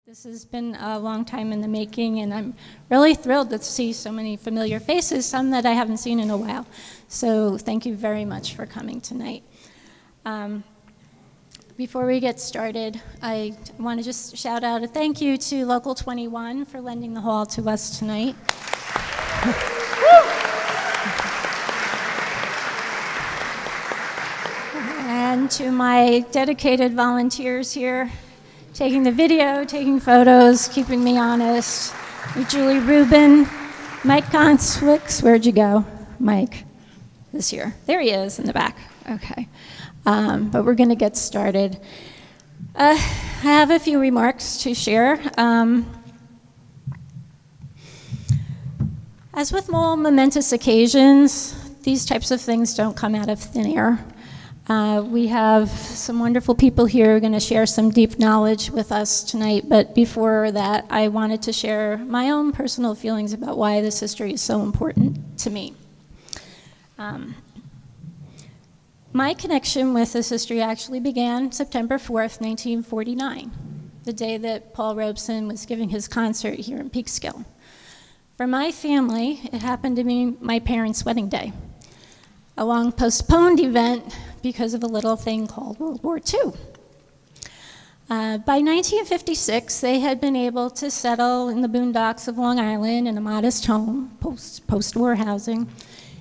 This has been a long time in the making, and I'm really thrilled to see so many familiar faces, some that I haven't seen in a while. So thank you very much for coming tonight. Before we get started, I want to just shout out a thank you to Local 21 for lending the hall to us tonight. And to my dedicated volunteers here, taking the video, taking photos, keeping me honest. Julie Rubin, Mike Conswicks, where'd you go? Mike, this year. There he is in the back, okay. But we're gonna get started. I have a few remarks to share. As with more momentous occasions, these types of things don't come out of thin air. We have some wonderful people here who are going to share some deep knowledge with us tonight, but before that, I wanted to share my own personal feelings about why this history is so important to me. My connection with this history actually began September 4th, 1949, the day that Paul Robeson was giving his concert here in Peekskill. For my family, it happened to be my parents' wedding day, a long postponed event because of a little thing called World War II. By 1956, they had been able to settle in the boondocks of Long Island in a modest home, post-war housing.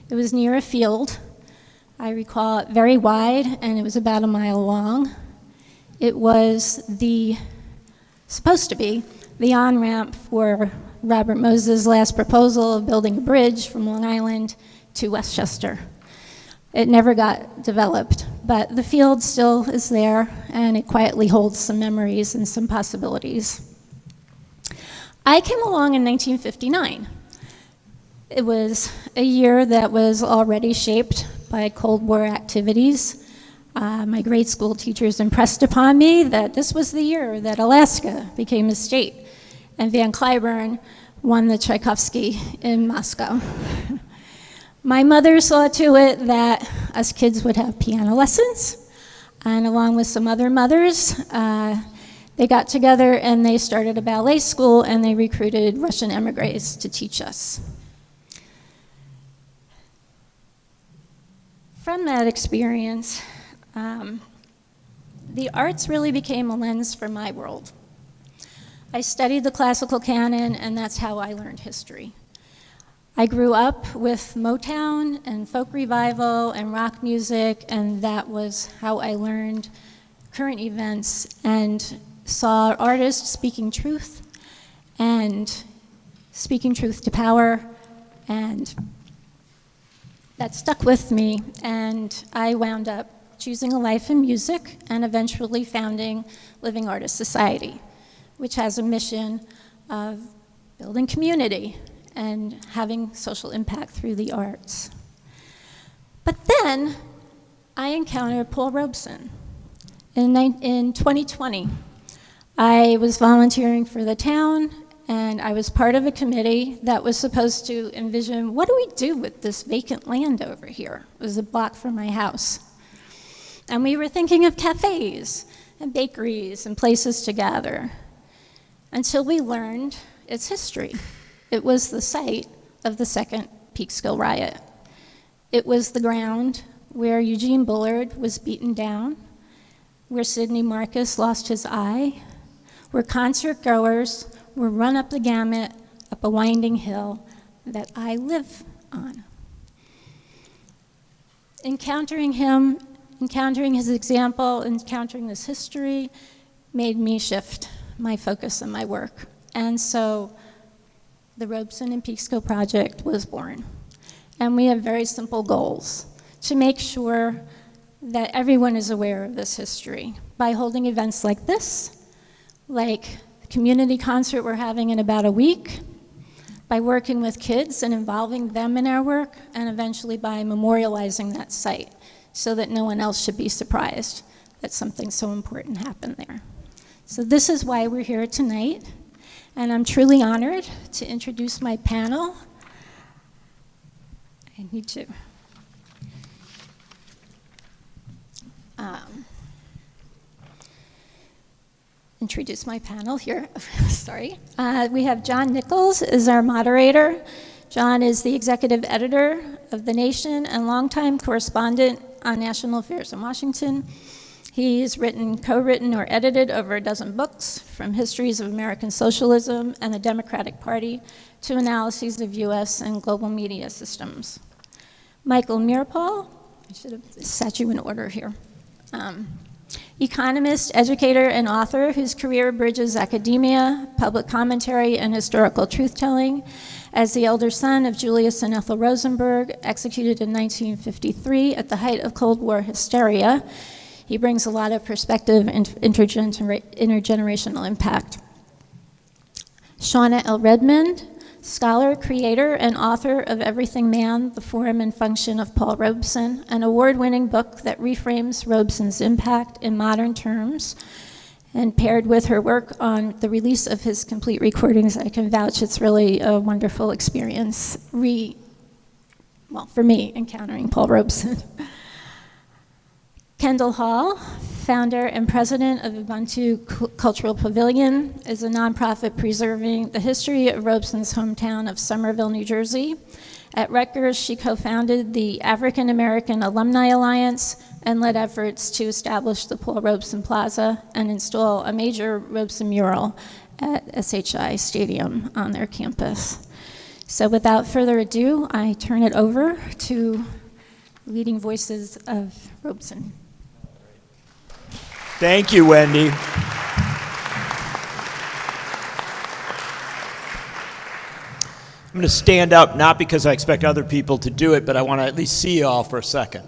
It was near a field. I recall it very wide, and it was about a mile long. It was supposed to be the on-ramp for Robert Moses' last proposal of building a bridge from Long Island to Westchester. It never got developed, but the field still is there, and it quietly holds some memories and some possibilities. I came along in 1959. It was a year that was already shaped by Cold War activities. My grade school teachers impressed upon me that this was the year that Alaska became a state, and Van Cliburn won the Tchaikovsky in Moscow. My mother saw to it that us kids would have piano lessons, and along with some other mothers, they got together and they started a ballet school, and they recruited Russian emigres to teach us. From that experience, the arts really became a lens for my world. I studied the classical canon, and that's how I learned history. I grew up with Motown and folk revival and rock music, and that was how I learned current events and saw artists speaking truth and speaking truth to power, and that stuck with me, and I wound up choosing a life in music and eventually founding Living Artists Society, which has a mission of building community and having social impact through the arts. But then I encountered Paul Robeson. In 2020, I was volunteering for the town, and I was part of a committee that was supposed to envision, what do we do with this vacant land over here? It was a block from my house. And we were thinking of cafes and bakeries and places to gather, until we learned its history. It was the site of the second Peekskill Riot. It was the ground where Eugene Bullard was beaten down, where Sidney Marcus lost his eye, where concert goers were run up the gamut up a winding hill that I live on. Encountering him, encountering his example, encountering this history made me shift my focus and my work. And so the Robeson and Peekskill Project was born. And we have very simple goals to make sure that everyone is aware of this history by holding events like this, like the community concert we're having in about a week, by working with kids and involving them in our work, and eventually by memorializing that site so that no one else should be surprised that something so important happened there. So this is why we're here tonight. And I'm truly honored to introduce my panel. I need to. introduce my panel here. Sorry. We have John Nichols as our moderator. John is the executive editor of The Nation and longtime correspondent on national affairs in Washington. He's written, co-written, or edited over a dozen books, from histories of American socialism and the Democratic Party to analyses of U.S. and global media systems. Michael Meeropol, I should have set you in order here. Economist, educator, and author whose career bridges academia, public commentary, and historical truth-telling. As the elder son of Julius and Ethel Rosenberg, executed in 1953 at the height of Cold War hysteria, he brings a lot of perspective and intergenerational impact. Shauna L. Redmond, scholar, creator, and author of Everything Man, The Form and Function of Paul Robeson, an award-winning book that reframes Robeson's impact in modern terms, and paired with her work on the release of his complete recordings, I can vouch it's really a wonderful experience, for me, encountering Paul Robeson. Kendall Hall, founder and president of Ubuntu Cultural Pavilion, is a nonprofit preserving the history of Robeson's hometown of Somerville, New Jersey. At Rutgers, she co-founded the African American Alumni Alliance and led efforts to establish the Paul Robeson Plaza and install a major Robeson mural at SHI Stadium on their campus. So without further ado, I turn it over to leading voices of Robeson. Thank you, Wendy. I'm going to stand up, not because I expect other people to do it, but I want to at least see you all for a second.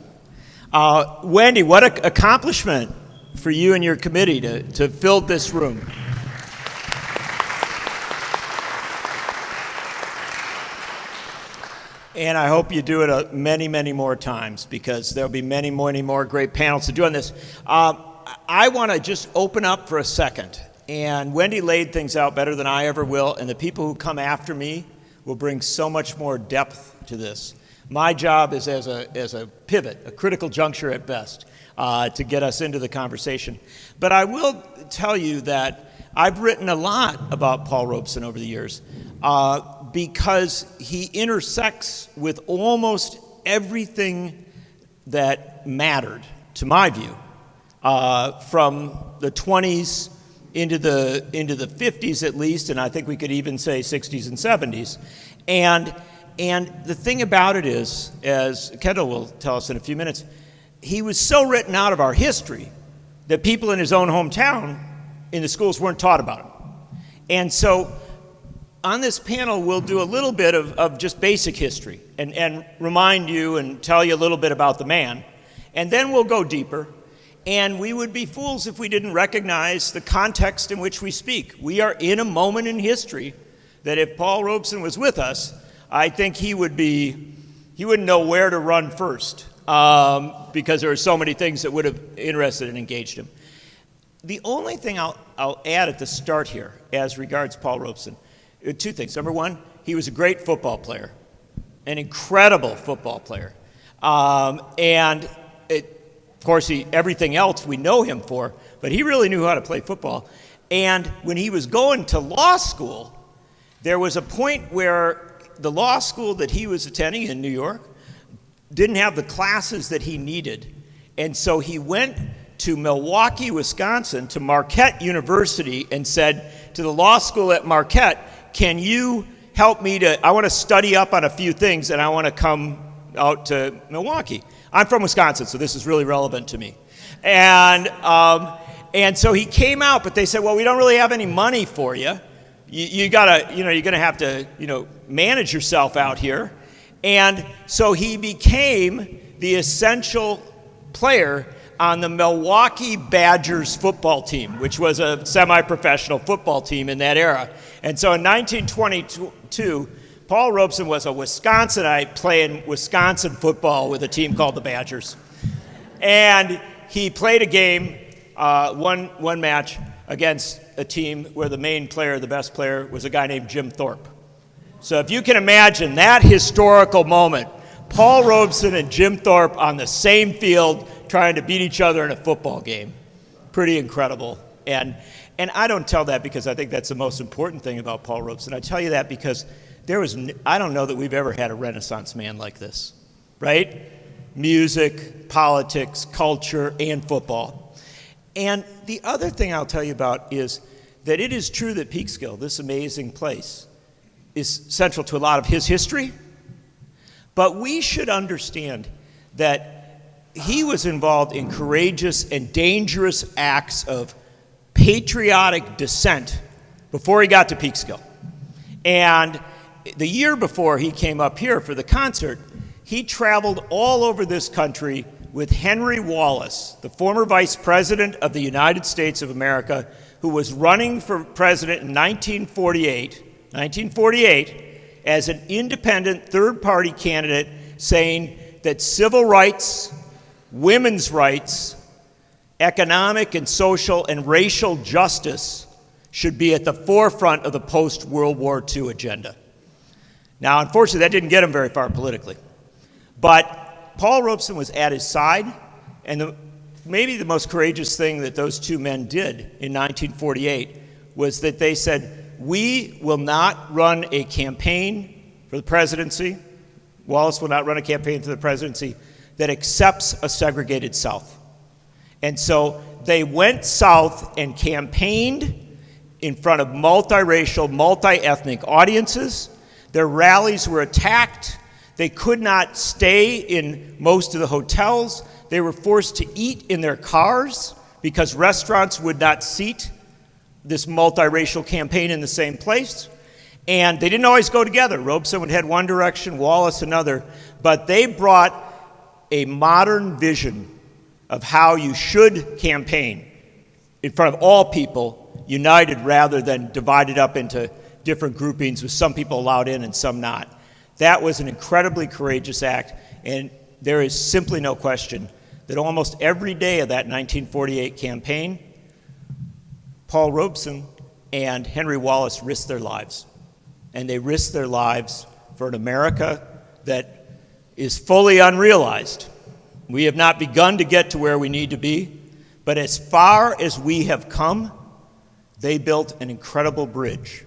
Wendy, what an accomplishment for you and your committee to fill this room. And I hope you do it many, many more times, because there'll be many, many more great panels to do on this. I want to just open up for a second. And Wendy laid things out better than I ever will, and the people who come after me will bring so much more depth to this. My job is as a pivot, a critical juncture at best, to get us into the conversation. But I will tell you that I've written a lot about Paul Robeson over the years, because he intersects with almost everything that mattered, to my view, from the 20s into the 50s at least, and I think we could even say 60s and 70s. And the thing about it is, as Kendall will tell us in a few minutes, he was so written out of our history that people in his own hometown in the schools weren't taught about him. And so on this panel, we'll do a little bit of just basic history and remind you and tell you a little bit about the man. And then we'll go deeper. And we would be fools if we didn't recognize the context in which we speak. We are in a moment in history that if Paul Robeson was with us, I think he wouldn't know where to run first, because there are so many things that would have interested and engaged him. The only thing I'll add at the start here as regards Paul Robeson, two things. Number one, he was a great football player, an incredible football player. Of course, everything else we know him for, but he really knew how to play football. And when he was going to law school, there was a point where the law school that he was attending in New York didn't have the classes that he needed. And so he went to Milwaukee, Wisconsin, to Marquette University and said to the law school at Marquette, can you help me I want to study up on a few things and I want to come out to Milwaukee. I'm from Wisconsin, so this is really relevant to me. And so he came out, but they said, well, we don't really have any money for you. You're gonna have to, manage yourself out here. And so he became the essential player on the Milwaukee Badgers football team, which was a semi-professional football team in that era. And so in 1922, Paul Robeson was a Wisconsinite playing Wisconsin football with a team called the Badgers. And he played a game, one match, against a team where the main player, the best player, was a guy named Jim Thorpe. So if you can imagine that historical moment, Paul Robeson and Jim Thorpe on the same field trying to beat each other in a football game. Pretty incredible. And And I don't tell that because I think that's the most important thing about Paul Robeson. I tell you that because I don't know that we've ever had a Renaissance man like this, right? Music, politics, culture, and football. And the other thing I'll tell you about is that it is true that Peekskill, this amazing place, is central to a lot of his history. But we should understand that he was involved in courageous and dangerous acts of patriotic dissent before he got to Peekskill. And the year before he came up here for the concert, he traveled all over this country with Henry Wallace, the former Vice President of the United States of America, who was running for president in 1948, as an independent third-party candidate, saying that civil rights, women's rights, economic and social and racial justice should be at the forefront of the post-World War II agenda. Now, unfortunately, that didn't get him very far politically. But Paul Robeson was at his side, and maybe the most courageous thing that those two men did in 1948 was that they said, we will not run a campaign for the presidency, Wallace will not run a campaign for the presidency that accepts a segregated South. And so they went south and campaigned in front of multiracial, multi-ethnic audiences. Their rallies were attacked. They could not stay in most of the hotels. They were forced to eat in their cars because restaurants would not seat this multiracial campaign in the same place. And they didn't always go together. Robeson would head one direction, Wallace another. But they brought a modern vision of how you should campaign in front of all people, united rather than divided up into different groupings with some people allowed in and some not. That was an incredibly courageous act, and there is simply no question that almost every day of that 1948 campaign, Paul Robeson and Henry Wallace risked their lives. And they risked their lives for an America that is fully unrealized. We have not begun to get to where we need to be, but as far as we have come, they built an incredible bridge.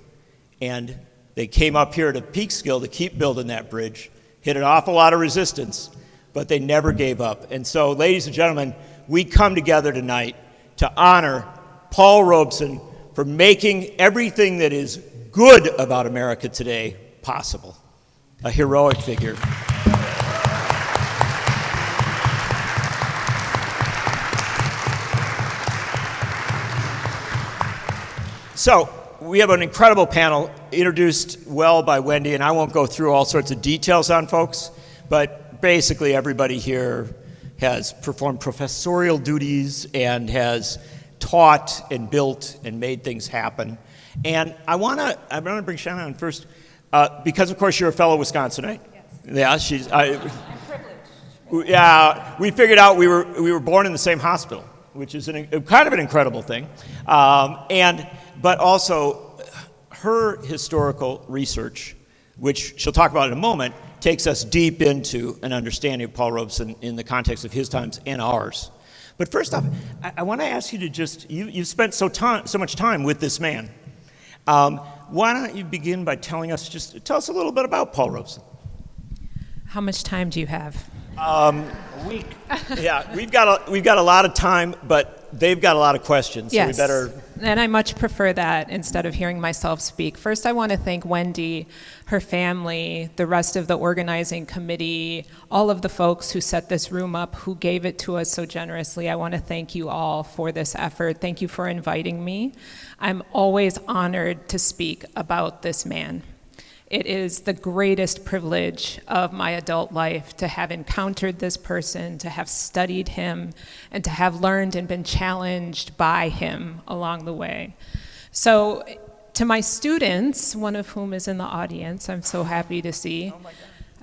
And they came up here to Peekskill to keep building that bridge, hit an awful lot of resistance, but they never gave up. And so, ladies and gentlemen, we come together tonight to honor Paul Robeson for making everything that is good about America today possible. A heroic figure. So, we have an incredible panel introduced well by Wendy, and I won't go through all sorts of details on folks, but basically everybody here has performed professorial duties and has taught and built and made things happen. And I want to bring Shannon on first, because of course you're a fellow Wisconsinite. Yes. Yeah, I'm privileged. Yeah, we figured out we were born in the same hospital, which is kind of an incredible thing. But also, her historical research, which she'll talk about in a moment, takes us deep into an understanding of Paul Robeson in the context of his times and ours. But first off, I want to ask you to just, you've spent so much time with this man. Why don't you begin by tell us a little bit about Paul Robeson. How much time do you have? A week. Yeah, we've got a lot of time, but they've got a lot of questions, Yes. so we better. And I much prefer that instead of hearing myself speak. First, I want to thank Wendy, her family, the rest of the organizing committee, all of the folks who set this room up, who gave it to us so generously. I want to thank you all for this effort. Thank you for inviting me. I'm always honored to speak about this man. It is the greatest privilege of my adult life to have encountered this person, to have studied him, and to have learned and been challenged by him along the way. So to my students, one of whom is in the audience, I'm so happy to see.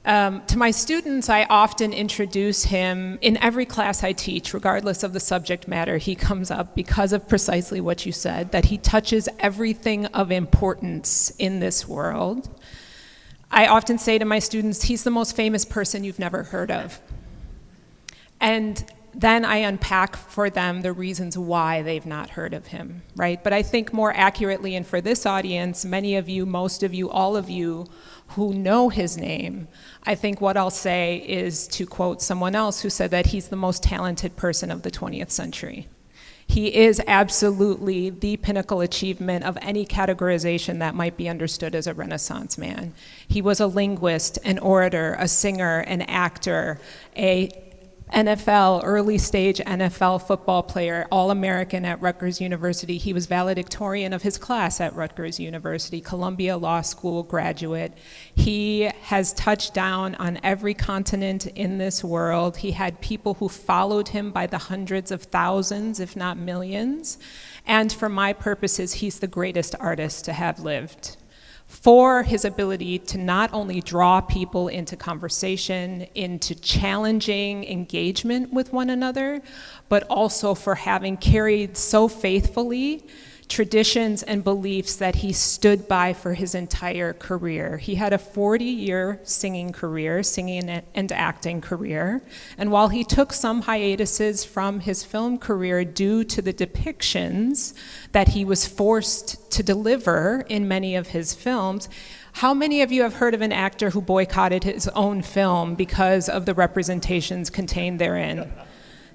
To my students, I often introduce him in every class I teach, regardless of the subject matter. He comes up because of precisely what you said, that he touches everything of importance in this world. I often say to my students, he's the most famous person you've never heard of. And then I unpack for them the reasons why they've not heard of him, right? But I think more accurately, and for this audience, many of you, most of you, all of you who know his name, I think what I'll say is to quote someone else who said that he's the most talented person of the 20th century. He is absolutely the pinnacle achievement of any categorization that might be understood as a Renaissance man. He was a linguist, an orator, a singer, an actor, a NFL, early stage NFL football player, All-American at Rutgers University. He was valedictorian of his class at Rutgers University, Columbia Law School graduate. He has touched down on every continent in this world. He had people who followed him by the hundreds of thousands, if not millions. And for my purposes, he's the greatest artist to have lived, for his ability to not only draw people into conversation, into challenging engagement with one another, but also for having carried so faithfully traditions and beliefs that he stood by for his entire career. He had a 40-year singing career, singing and acting career, and while he took some hiatuses from his film career due to the depictions that he was forced to deliver in many of his films, how many of you have heard of an actor who boycotted his own film because of the representations contained therein?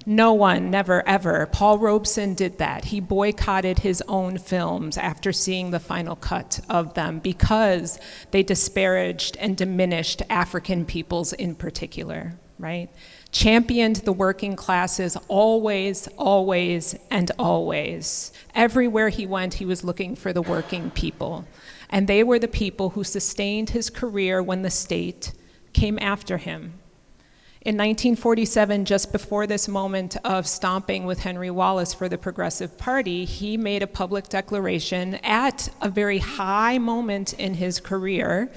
No one, never, ever. Paul Robeson did that. He boycotted his own films after seeing the final cut of them because they disparaged and diminished African peoples in particular, right? Championed the working classes always, always, and always. Everywhere he went, he was looking for the working people. And they were the people who sustained his career when the state came after him. In 1947, just before this moment of stomping with Henry Wallace for the Progressive Party, he made a public declaration at a very high moment in his career.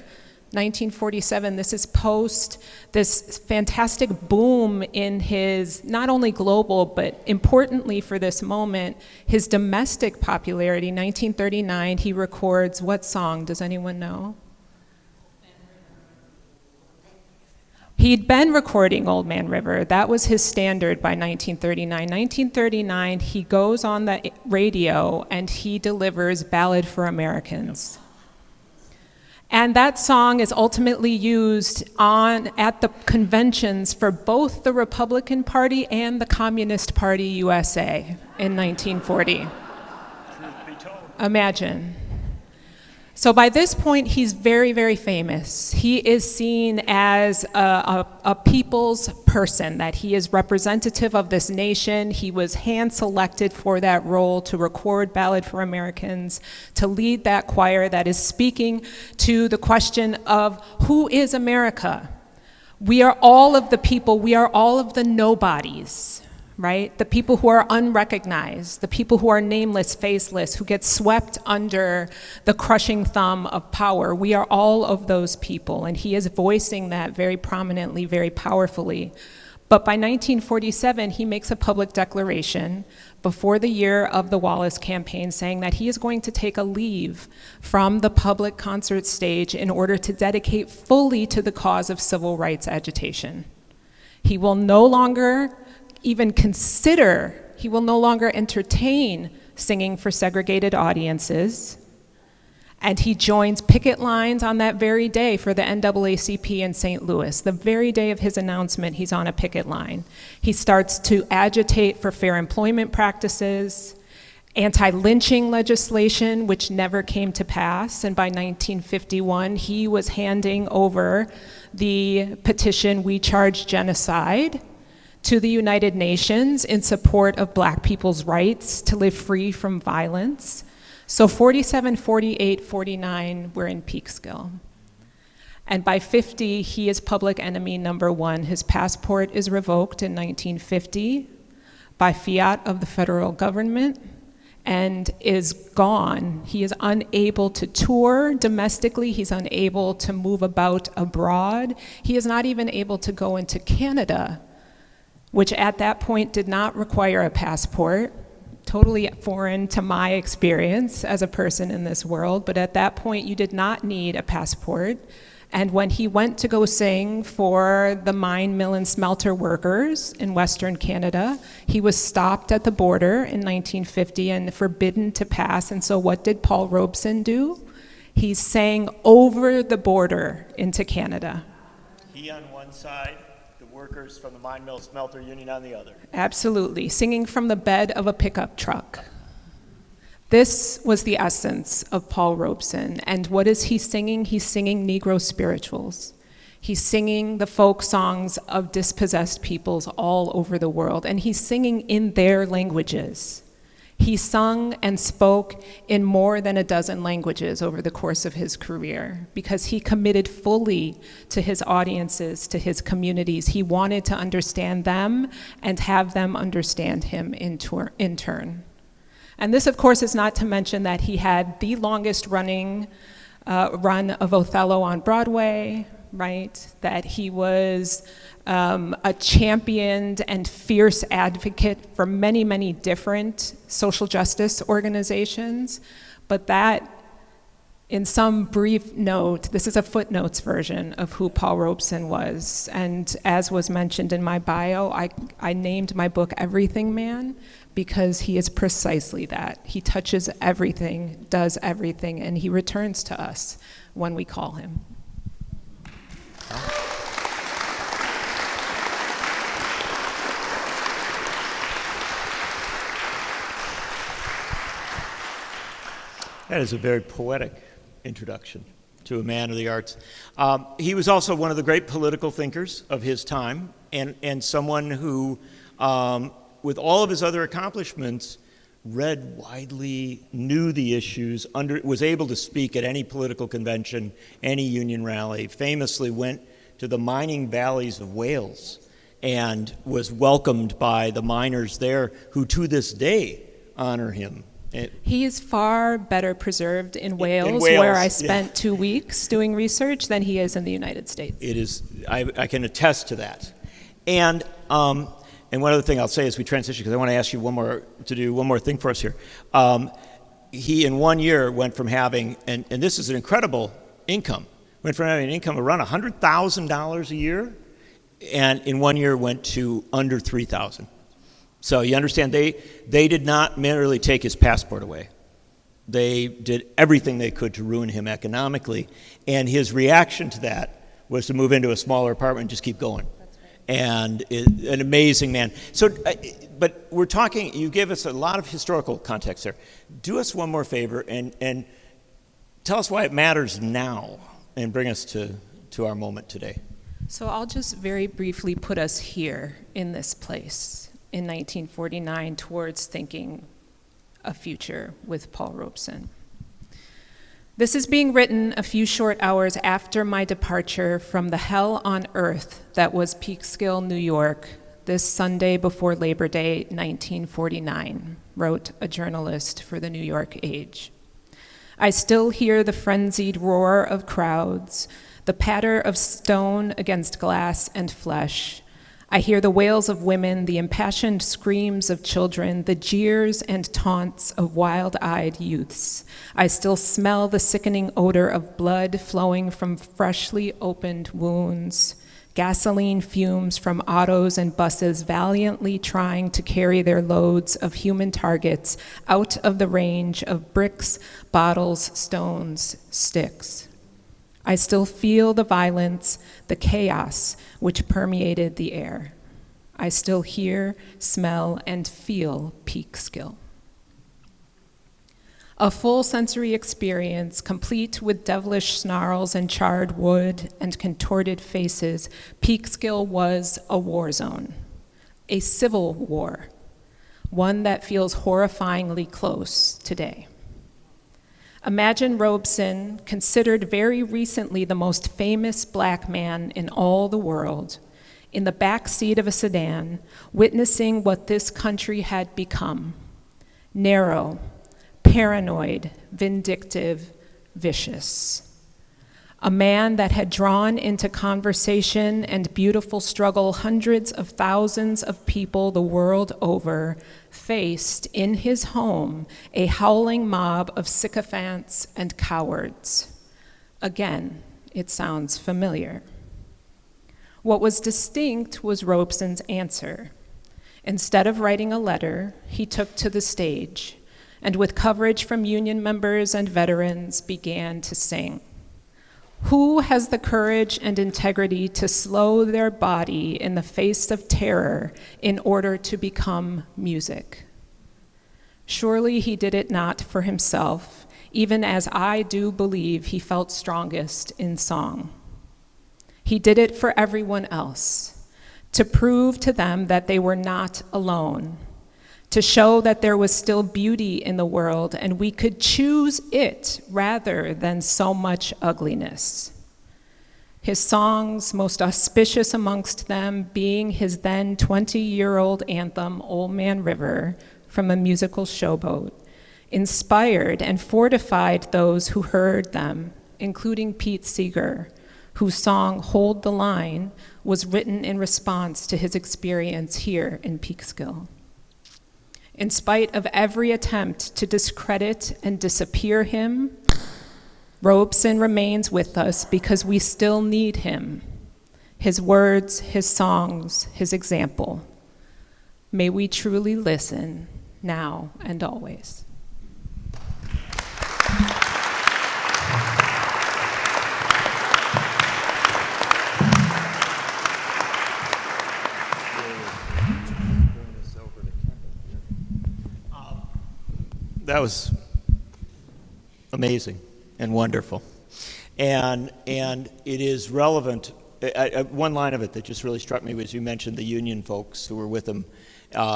1947, this is post this fantastic boom in his, not only global, but importantly for this moment, his domestic popularity. 1939, he records what song? Does anyone know? He'd been recording Old Man River. That was his standard by 1939. 1939, he goes on the radio and he delivers Ballad for Americans. And that song is ultimately used at the conventions for both the Republican Party and the Communist Party USA in 1940. Imagine. So by this point, he's very, very famous. He is seen as a people's person, that he is representative of this nation. He was hand-selected for that role to record Ballad for Americans, to lead that choir that is speaking to the question of who is America? We are all of the people, we are all of the nobodies, right? The people who are unrecognized, the people who are nameless, faceless, who get swept under the crushing thumb of power. We are all of those people, and he is voicing that very prominently, very powerfully. But by 1947, he makes a public declaration before the year of the Wallace campaign saying that he is going to take a leave from the public concert stage in order to dedicate fully to the cause of civil rights agitation. He will no longer even consider, he will no longer entertain singing for segregated audiences. And he joins picket lines on that very day for the NAACP in St. Louis. The very day of his announcement, he's on a picket line. He starts to agitate for fair employment practices, anti-lynching legislation, which never came to pass. And by 1951, he was handing over the petition, We Charge Genocide, to the United Nations in support of Black people's rights to live free from violence. So 47, 48, 49, we're in Peekskill. And by 50, he is public enemy number one. His passport is revoked in 1950 by fiat of the federal government and is gone. He is unable to tour domestically. He's unable to move about abroad. He is not even able to go into Canada, which at that point did not require a passport, totally foreign to my experience as a person in this world, but at that point you did not need a passport. And when he went to go sing for the mine, mill, and smelter workers in Western Canada, he was stopped at the border in 1950 and forbidden to pass. And so what did Paul Robeson do? He sang over the border into Canada. He on one side, the workers from the mine, mill, smelter union on the other. Absolutely, singing from the bed of a pickup truck. This was the essence of Paul Robeson. And what is he singing? He's singing Negro spirituals. He's singing the folk songs of dispossessed peoples all over the world, and he's singing in their languages. He sung and spoke in more than a dozen languages over the course of his career because he committed fully to his audiences, to his communities. He wanted to understand them and have them understand him in turn. And this, of course, is not to mention that he had the longest running run of Othello on Broadway, right? That he was a championed and fierce advocate for many, many different social justice organizations. But that, in some brief note, this is a footnotes version of who Paul Robeson was. And as was mentioned in my bio, I named my book Everything Man, because he is precisely that. He touches everything, does everything, and he returns to us when we call him. That is a very poetic introduction to a man of the arts. He was also one of the great political thinkers of his time, and someone who, with all of his other accomplishments, read widely, knew the issues, was able to speak at any political convention, any union rally, famously went to the mining valleys of Wales and was welcomed by the miners there, who to this day honor him. He is far better preserved in Wales, where I spent 2 weeks doing research, than he is in the United States. It is, I can attest to that. And one other thing I'll say as we transition, because I want to ask you to do one more thing for us here. He, in 1 year, went from having, and this is an incredible income, went from having an income of around $100,000 a year, and in 1 year went to under $3,000. So you understand, they did not merely take his passport away. They did everything they could to ruin him economically, and his reaction to that was to move into a smaller apartment and just keep going. And an amazing man. So, but we're talking, you give us a lot of historical context there. Do us one more favor and tell us why it matters now and bring us to our moment today. So I'll just very briefly put us here in this place in 1949 towards thinking a future with Paul Robeson. This is being written a few short hours after my departure from the hell on earth that was Peekskill, New York, this Sunday before Labor Day, 1949, wrote a journalist for the New York Age. I still hear the frenzied roar of crowds, the patter of stone against glass and flesh. I hear the wails of women, the impassioned screams of children, the jeers and taunts of wild-eyed youths. I still smell the sickening odor of blood flowing from freshly opened wounds, gasoline fumes from autos and buses valiantly trying to carry their loads of human targets out of the range of bricks, bottles, stones, sticks. I still feel the violence, the chaos which permeated the air. I still hear, smell, and feel Peekskill. A full sensory experience, complete with devilish snarls and charred wood and contorted faces, Peekskill was a war zone, a civil war, one that feels horrifyingly close today. Imagine Robeson, considered very recently the most famous black man in all the world, in the back seat of a sedan, witnessing what this country had become: narrow, paranoid, vindictive, vicious. A man that had drawn into conversation and beautiful struggle hundreds of thousands of people the world over, faced in his home a howling mob of sycophants and cowards. Again, It sounds familiar. What was distinct was Robeson's answer. Instead of writing a letter, he took to the stage, and with coverage from union members and veterans, began to sing. Who has the courage and integrity to slow their body in the face of terror in order to become music? Surely he did it not for himself, even as I do believe he felt strongest in song. He did it for everyone else, to prove to them that they were not alone, to show that there was still beauty in the world and we could choose it rather than so much ugliness. His songs, most auspicious amongst them being his then 20-year-old anthem, Old Man River, from a musical showboat, inspired and fortified those who heard them, including Pete Seeger, whose song Hold the Line was written in response to his experience here in Peekskill. In spite of every attempt to discredit and disappear him, Robeson remains with us because we still need him, his words, his songs, his example. May we truly listen now and always. That was amazing and wonderful. And it is relevant. One line of it that just really struck me was you mentioned the union folks who were with him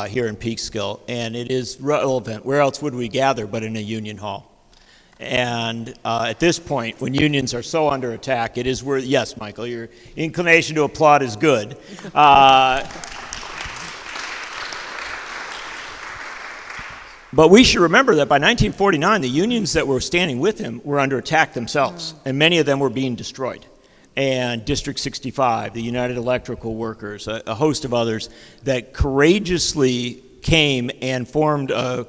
here in Peekskill. And it is relevant. Where else would we gather but in a union hall? And at this point, when unions are so under attack, it is where, yes, Michael, your inclination to applaud is good. But we should remember that by 1949, the unions that were standing with him were under attack themselves, and many of them were being destroyed. And District 65, the United Electrical Workers, a host of others that courageously came and formed a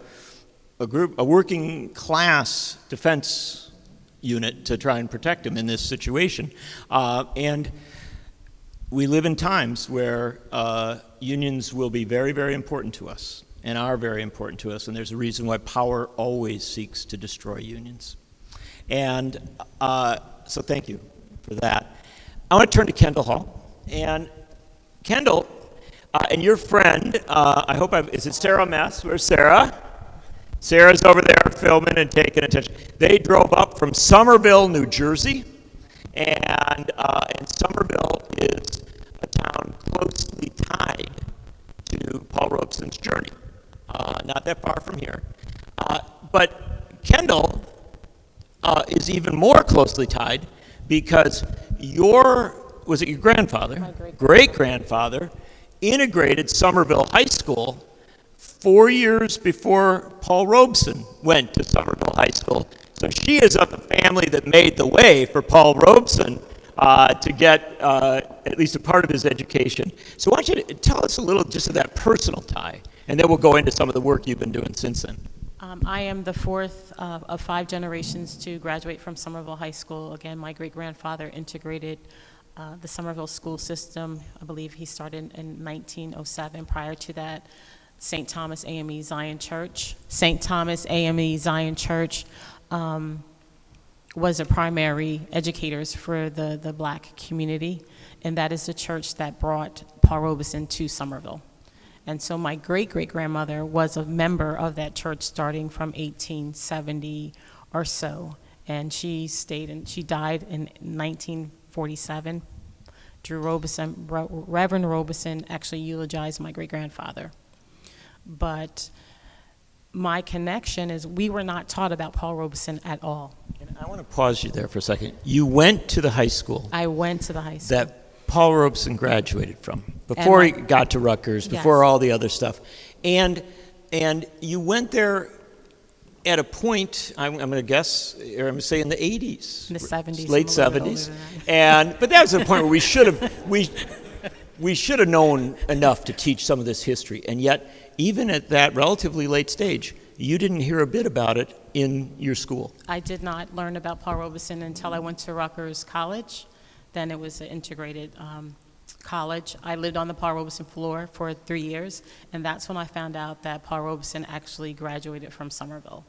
working class defense unit to try and protect him in this situation. And we live in times where unions will be very, very important to us. And are very important to us, and there's a reason why power always seeks to destroy unions. And so thank you for that. I want to turn to Kendall Hall. And Kendall, and your friend, I hope is it Sarah Mess? Where's Sarah? Sarah's over there filming and taking attention. They drove up from Somerville, New Jersey, and Somerville is a town closely tied to Paul Robeson's journey. Not that far from here. But Kendall is even more closely tied because was it your grandfather? My great-grandfather integrated Somerville High School 4 years before Paul Robeson went to Somerville High School. So she is of the family that made the way for Paul Robeson to get at least a part of his education. So why don't you tell us a little just of that personal tie, and then we'll go into some of the work you've been doing since then. I am the fourth of 5 generations to graduate from Somerville High School. Again, my great-grandfather integrated the Somerville school system. I believe he started in 1907. Prior to that, St. Thomas AME Zion Church. St. Thomas AME Zion Church was a primary educators for the black community, and that is the church that brought Paul Robeson to Somerville. And so my great-great-grandmother was a member of that church starting from 1870 or so, and she died in 1947. Reverend Robeson actually eulogized my great-grandfather. But my connection is we were not taught about Paul Robeson at all. And I want to pause you there for a second. You went to the high school. I went to the high school. That Paul Robeson graduated from, before he got to Rutgers, before all the other stuff. And you went there at a point, I'm going to guess, or I'm going to say in the 80s. In the 70s. Late 70s. But that was the point where we should have known enough to teach some of this history. And yet, even at that relatively late stage, you didn't hear a bit about it in your school? I did not learn about Paul Robeson until I went to Rutgers College. Then it was an integrated college. I lived on the Paul Robeson floor for 3 years, and that's when I found out that Paul Robeson actually graduated from Somerville.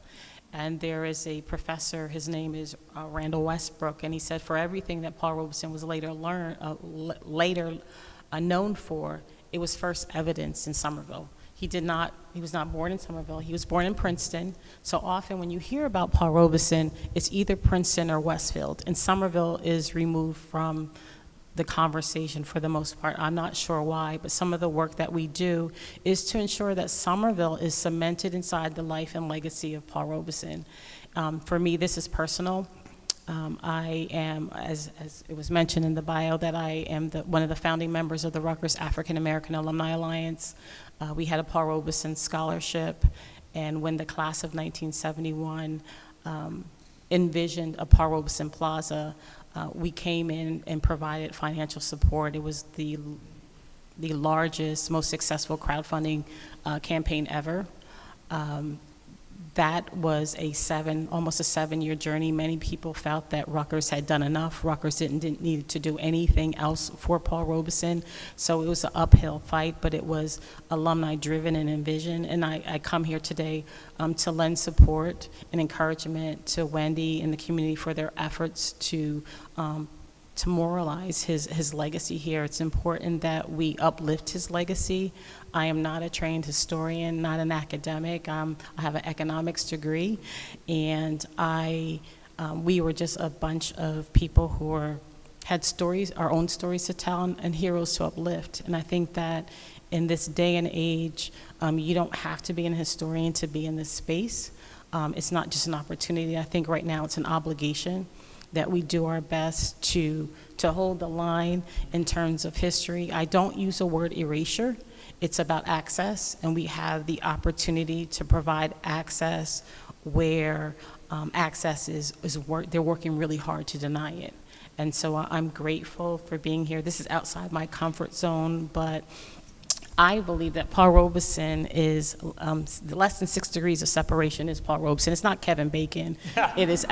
And there is a professor, his name is Randall Westbrook, and he said for everything that Paul Robeson was later known for, it was first evidenced in Somerville. He was not born in Somerville, he was born in Princeton. So often when you hear about Paul Robeson, it's either Princeton or Westfield, and Somerville is removed from the conversation for the most part. I'm not sure why, but some of the work that we do is to ensure that Somerville is cemented inside the life and legacy of Paul Robeson. For me, this is personal. I am, as it was mentioned in the bio, that I am one of the founding members of the Rutgers African American Alumni Alliance. We had a Paul Robeson scholarship, and when the class of 1971 envisioned a Paul Robeson Plaza, we came in and provided financial support. It was the largest, most successful crowdfunding campaign ever. That was almost a 7-year journey. Many people felt that Rutgers had done enough. Rutgers didn't need to do anything else for Paul Robeson. So it was an uphill fight, but it was alumni driven and envisioned. And I come here today to lend support and encouragement to Wendy and the community for their efforts to memorialize his legacy here. It's important that we uplift his legacy. I am not a trained historian, not an academic. I have an economics degree, and we were just a bunch of people who had stories, our own stories to tell, and heroes to uplift. And I think that in this day and age, you don't have to be an historian to be in this space. It's not just an opportunity. I think right now it's an obligation that we do our best to hold the line in terms of history. I don't use the word erasure. It's about access, and we have the opportunity to provide access where access they're working really hard to deny it. And so I'm grateful for being here. This is outside my comfort zone, but I believe that Paul Robeson is less than 6 degrees of separation is Paul Robeson. It's not Kevin Bacon. It's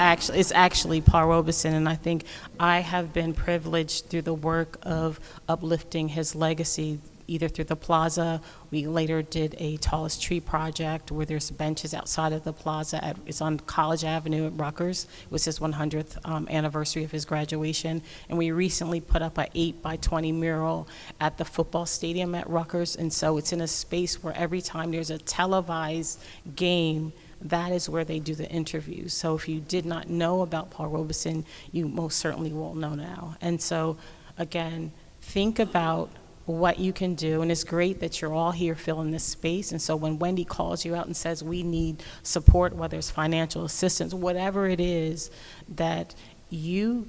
actually Paul Robeson, and I think I have been privileged through the work of uplifting his legacy, either through the plaza. We later did a tallest tree project where there's benches outside of the plaza. It's on College Avenue at Rutgers. It was his 100th anniversary of his graduation. And we recently put up an 8x20 mural at the football stadium at Rutgers. And so it's in a space where every time there's a televised game, that is where they do the interviews. So if you did not know about Paul Robeson, you most certainly will know now. And so again, think about what you can do, and it's great that you're all here filling this space. And so when Wendy calls you out and says we need support, whether it's financial assistance, whatever it is, that you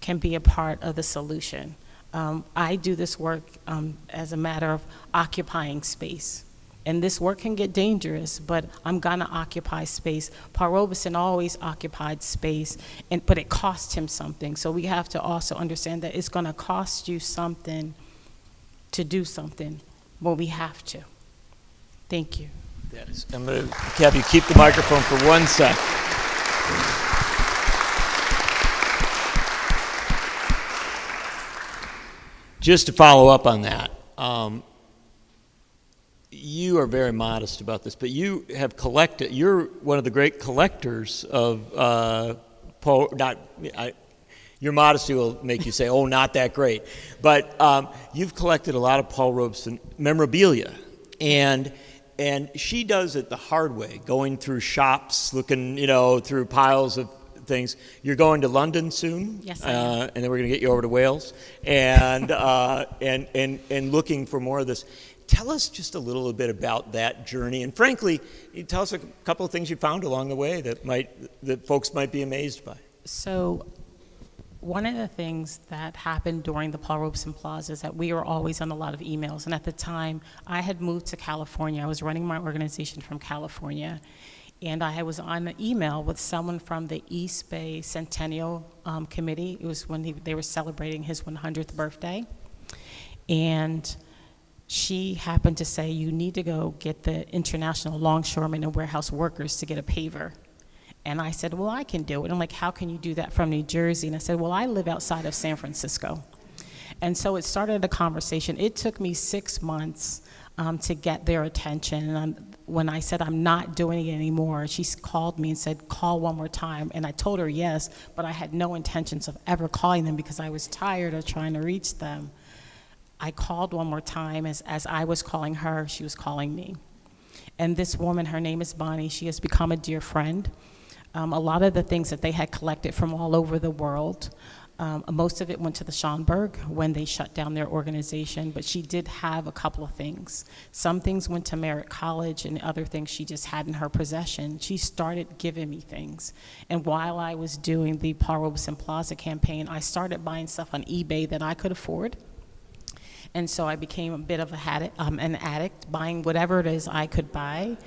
can be a part of the solution. I do this work as a matter of occupying space. And this work can get dangerous, but I'm gonna occupy space. Paul Robeson always occupied space, but it cost him something. So we have to also understand that it's gonna cost you something to do something, but we have to. Thank you. I'm going to have you keep the microphone for 1 sec. Just to follow up on that, you are very modest about this, but you have collected, you're one of the great collectors of your modesty will make you say, oh, not that great. But you've collected a lot of Paul Robeson memorabilia. And she does it the hard way, going through shops, looking, through piles of things. You're going to London soon. Yes, I am. And then we're going to get you over to Wales. And, and looking for more of this. Tell us just a little bit about that journey. And frankly, tell us a couple of things you found along the way that folks might be amazed by. So one of the things that happened during the Paul Robeson Plaza is that we were always on a lot of emails. And at the time, I had moved to California. I was running my organization from California. And I was on an email with someone from the East Bay Centennial Committee. It was when they were celebrating his 100th birthday. And she happened to say, you need to go get the international longshoremen and warehouse workers to get a paver. And I said, well, I can do it. I'm like, how can you do that from New Jersey? And I said, well, I live outside of San Francisco. And so it started a conversation. It took me 6 months to get their attention. And when I said I'm not doing it anymore, she called me and said, call one more time. And I told her yes, but I had no intentions of ever calling them because I was tired of trying to reach them. I called one more time. As I was calling her, she was calling me. And this woman, her name is Bonnie, she has become a dear friend. A lot of the things that they had collected from all over the world, most of it went to the Schomburg when they shut down their organization, but she did have a couple of things. Some things went to Merritt College, and other things she just had in her possession. She started giving me things. And while I was doing the Paul Robeson Plaza campaign, I started buying stuff on eBay that I could afford. And so I became a bit of an addict, buying whatever it is I could buy.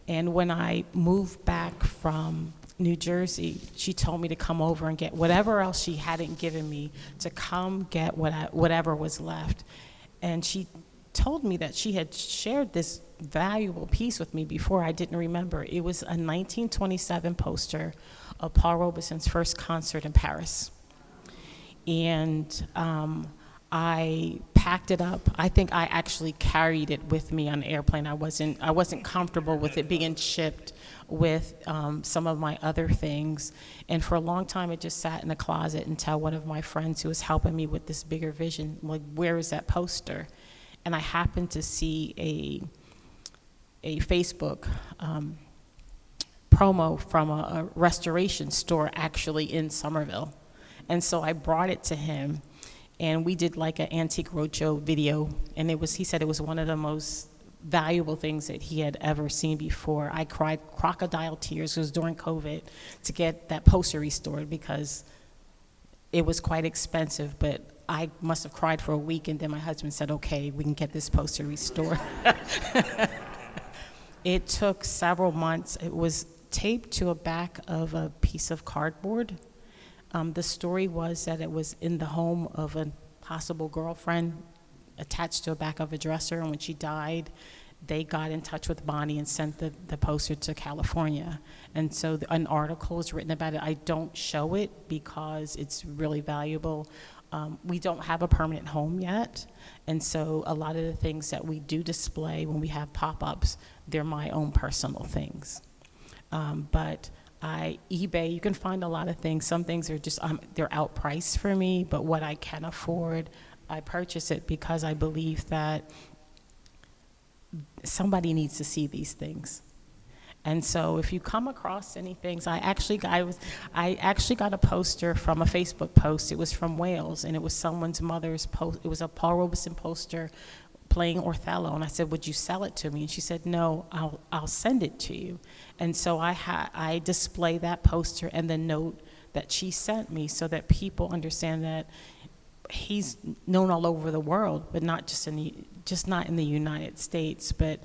And when I moved back from New Jersey, she told me to come over and get whatever else she hadn't given me, to come get whatever was left. And she told me that she had shared this valuable piece with me before. I didn't remember. It was a 1927 poster of Paul Robeson's first concert in Paris. And I packed it up. I think I actually carried it with me on the airplane. I wasn't comfortable with it being shipped with some of my other things. And for a long time, it just sat in the closet until one of my friends who was helping me with this bigger vision, like, where is that poster? And I happened to see a Facebook promo from a restoration store actually in Somerville. And so I brought it to him. And we did like an antique roadshow video, and he said it was one of the most valuable things that he had ever seen before. I cried crocodile tears, it was during COVID, to get that poster restored because it was quite expensive, but I must have cried for a week, and then my husband said, okay, we can get this poster restored. It took several months. It was taped to a back of a piece of cardboard. The story was that it was in the home of a possible girlfriend attached to the back of a dresser, and when she died, they got in touch with Bonnie and sent the poster to California. And so an article is written about it. I don't show it because it's really valuable. We don't have a permanent home yet, and so a lot of the things that we do display when we have pop-ups, they're my own personal things. But eBay, you can find a lot of things. Some things are just, they're outpriced for me, but what I can afford, I purchase it because I believe that somebody needs to see these things. And so if you come across any things, I actually got a poster from a Facebook post. It was from Wales, and it was someone's mother's post. It was a Paul Robeson poster playing Othello, and I said, would you sell it to me? And she said, no, I'll send it to you. And so I display that poster and the note that she sent me so that people understand that he's known all over the world, but not just not in the United States. But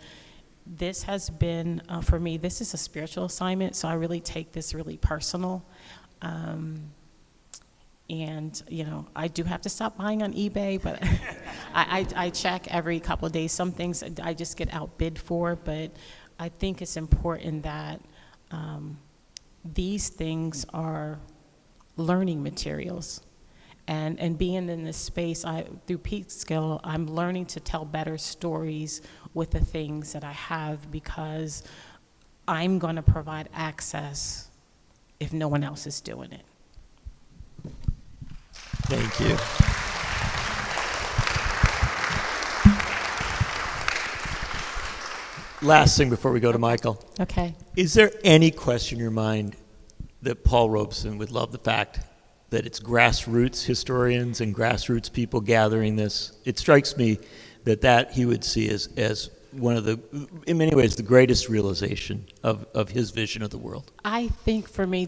this has been, for me, this is a spiritual assignment, so I really take this really personal. And, I do have to stop buying on eBay, but I check every couple of days. Some things I just get outbid for, but I think it's important that these things are learning materials. And being in this space, through Peekskill, I'm learning to tell better stories with the things that I have, because I'm going to provide access if no one else is doing it. Thank you. Last thing before we go to Michael. Okay. Is there any question in your mind that Paul Robeson would love the fact that it's grassroots historians and grassroots people gathering this? It strikes me that he would see as one of the, in many ways, the greatest realization of his vision of the world. I think for me,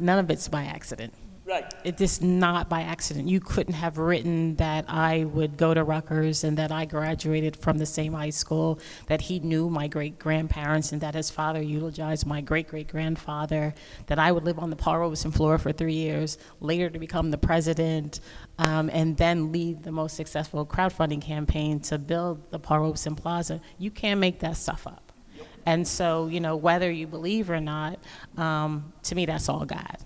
none of it's by accident. Right. It is not by accident. You couldn't have written that I would go to Rutgers and that I graduated from the same high school, that he knew my great-grandparents and that his father eulogized my great-great-grandfather, that I would live on the Paul Robeson floor for 3 years, later to become the president, and then lead the most successful crowdfunding campaign to build the Paul Robeson Plaza. You can't make that stuff up. And so, whether you believe or not, to me, that's all God.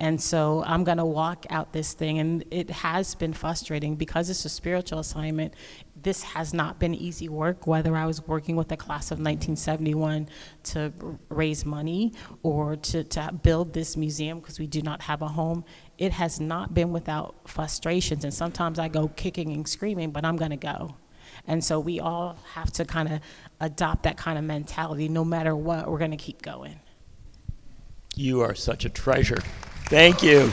And so I'm going to walk out this thing, and it has been frustrating because it's a spiritual assignment. This has not been easy work, whether I was working with the class of 1971 to raise money or to build this museum because we do not have a home. It has not been without frustrations, and sometimes I go kicking and screaming, but I'm going to go. And so we all have to kind of adopt that kind of mentality. No matter what, we're going to keep going. You are such a treasure. Thank you.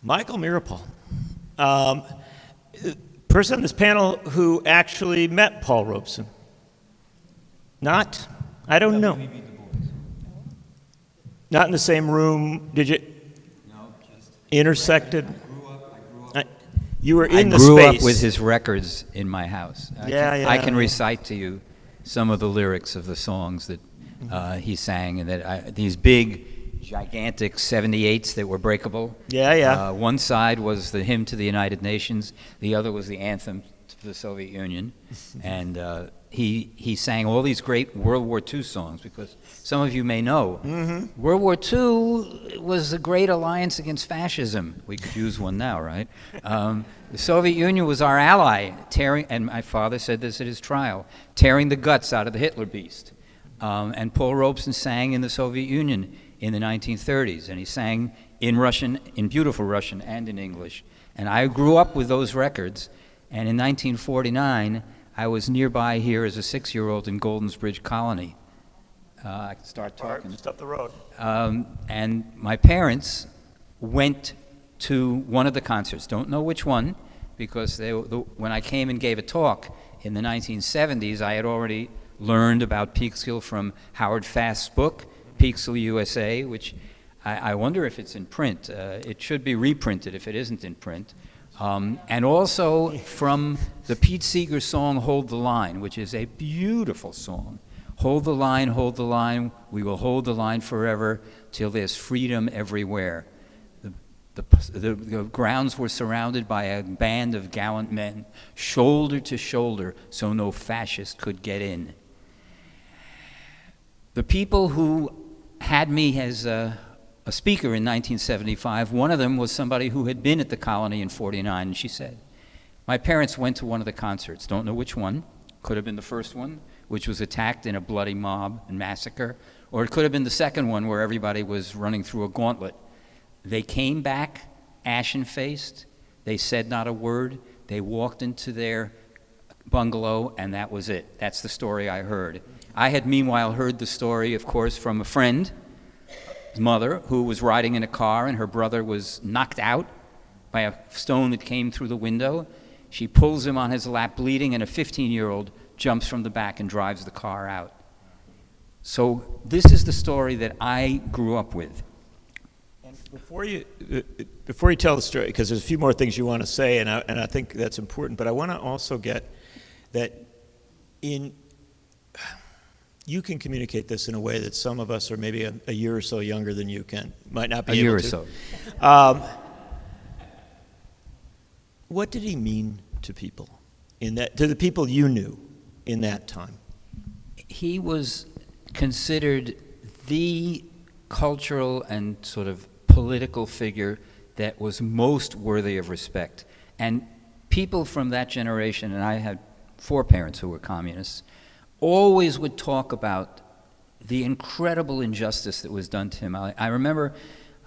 Michael Meeropol, person on this panel who actually met Paul Robeson. Not? I don't know. Not in the same room? Did you? No, just intersected? I grew up. You were in the I grew space. up with his records in my house. I can recite to you some of the lyrics of the songs that he sang, and that these big, gigantic 78s that were breakable. Yeah. One side was the hymn to the United Nations. The other was the anthem to the Soviet Union. And he sang all these great World War II songs, because some of you may know, World War II was the great alliance against fascism. We could use one now, right? The Soviet Union was our ally, and my father said this at his trial, tearing the guts out of the Hitler beast. And Paul Robeson sang in the Soviet Union in the 1930s, and he sang in Russian, in beautiful Russian, and in English. And I grew up with those records, and in 1949, I was nearby here as a 6-year-old in Golden's Bridge Colony. I can start talking. Just up the road. And my parents went to one of the concerts. Don't know which one, because when I came and gave a talk in the 1970s, I had already learned about Peekskill from Howard Fast's book, Peekskill USA, which I wonder if it's in print. It should be reprinted if it isn't in print. And also from the Pete Seeger song, Hold the Line, which is a beautiful song. Hold the line, we will hold the line forever till there's freedom everywhere. The grounds were surrounded by a band of gallant men, shoulder to shoulder, so no fascist could get in. The people who had me as a speaker in 1975, one of them was somebody who had been at the colony in '49, and she said, my parents went to one of the concerts, don't know which one, could have been the first one, which was attacked in a bloody mob and massacre, or it could have been the second one where everybody was running through a gauntlet. They came back ashen-faced, they said not a word, they walked into their bungalow, and that was it. That's the story I heard. I had meanwhile heard the story, of course, from a friend, mother, who was riding in a car and her brother was knocked out by a stone that came through the window. She pulls him on his lap bleeding, and a 15-year-old jumps from the back and drives the car out. So this is the story that I grew up with. And before you tell the story, because there's a few more things you want to say, and I think that's important, but I want to also get that you can communicate this in a way that some of us are maybe a year or so younger than you might not be able to. A year or so. What did he mean to people, to the people you knew in that time? He was considered the cultural and sort of political figure that was most worthy of respect. And people from that generation, and I had 4 parents who were communists, always would talk about the incredible injustice that was done to him. I remember,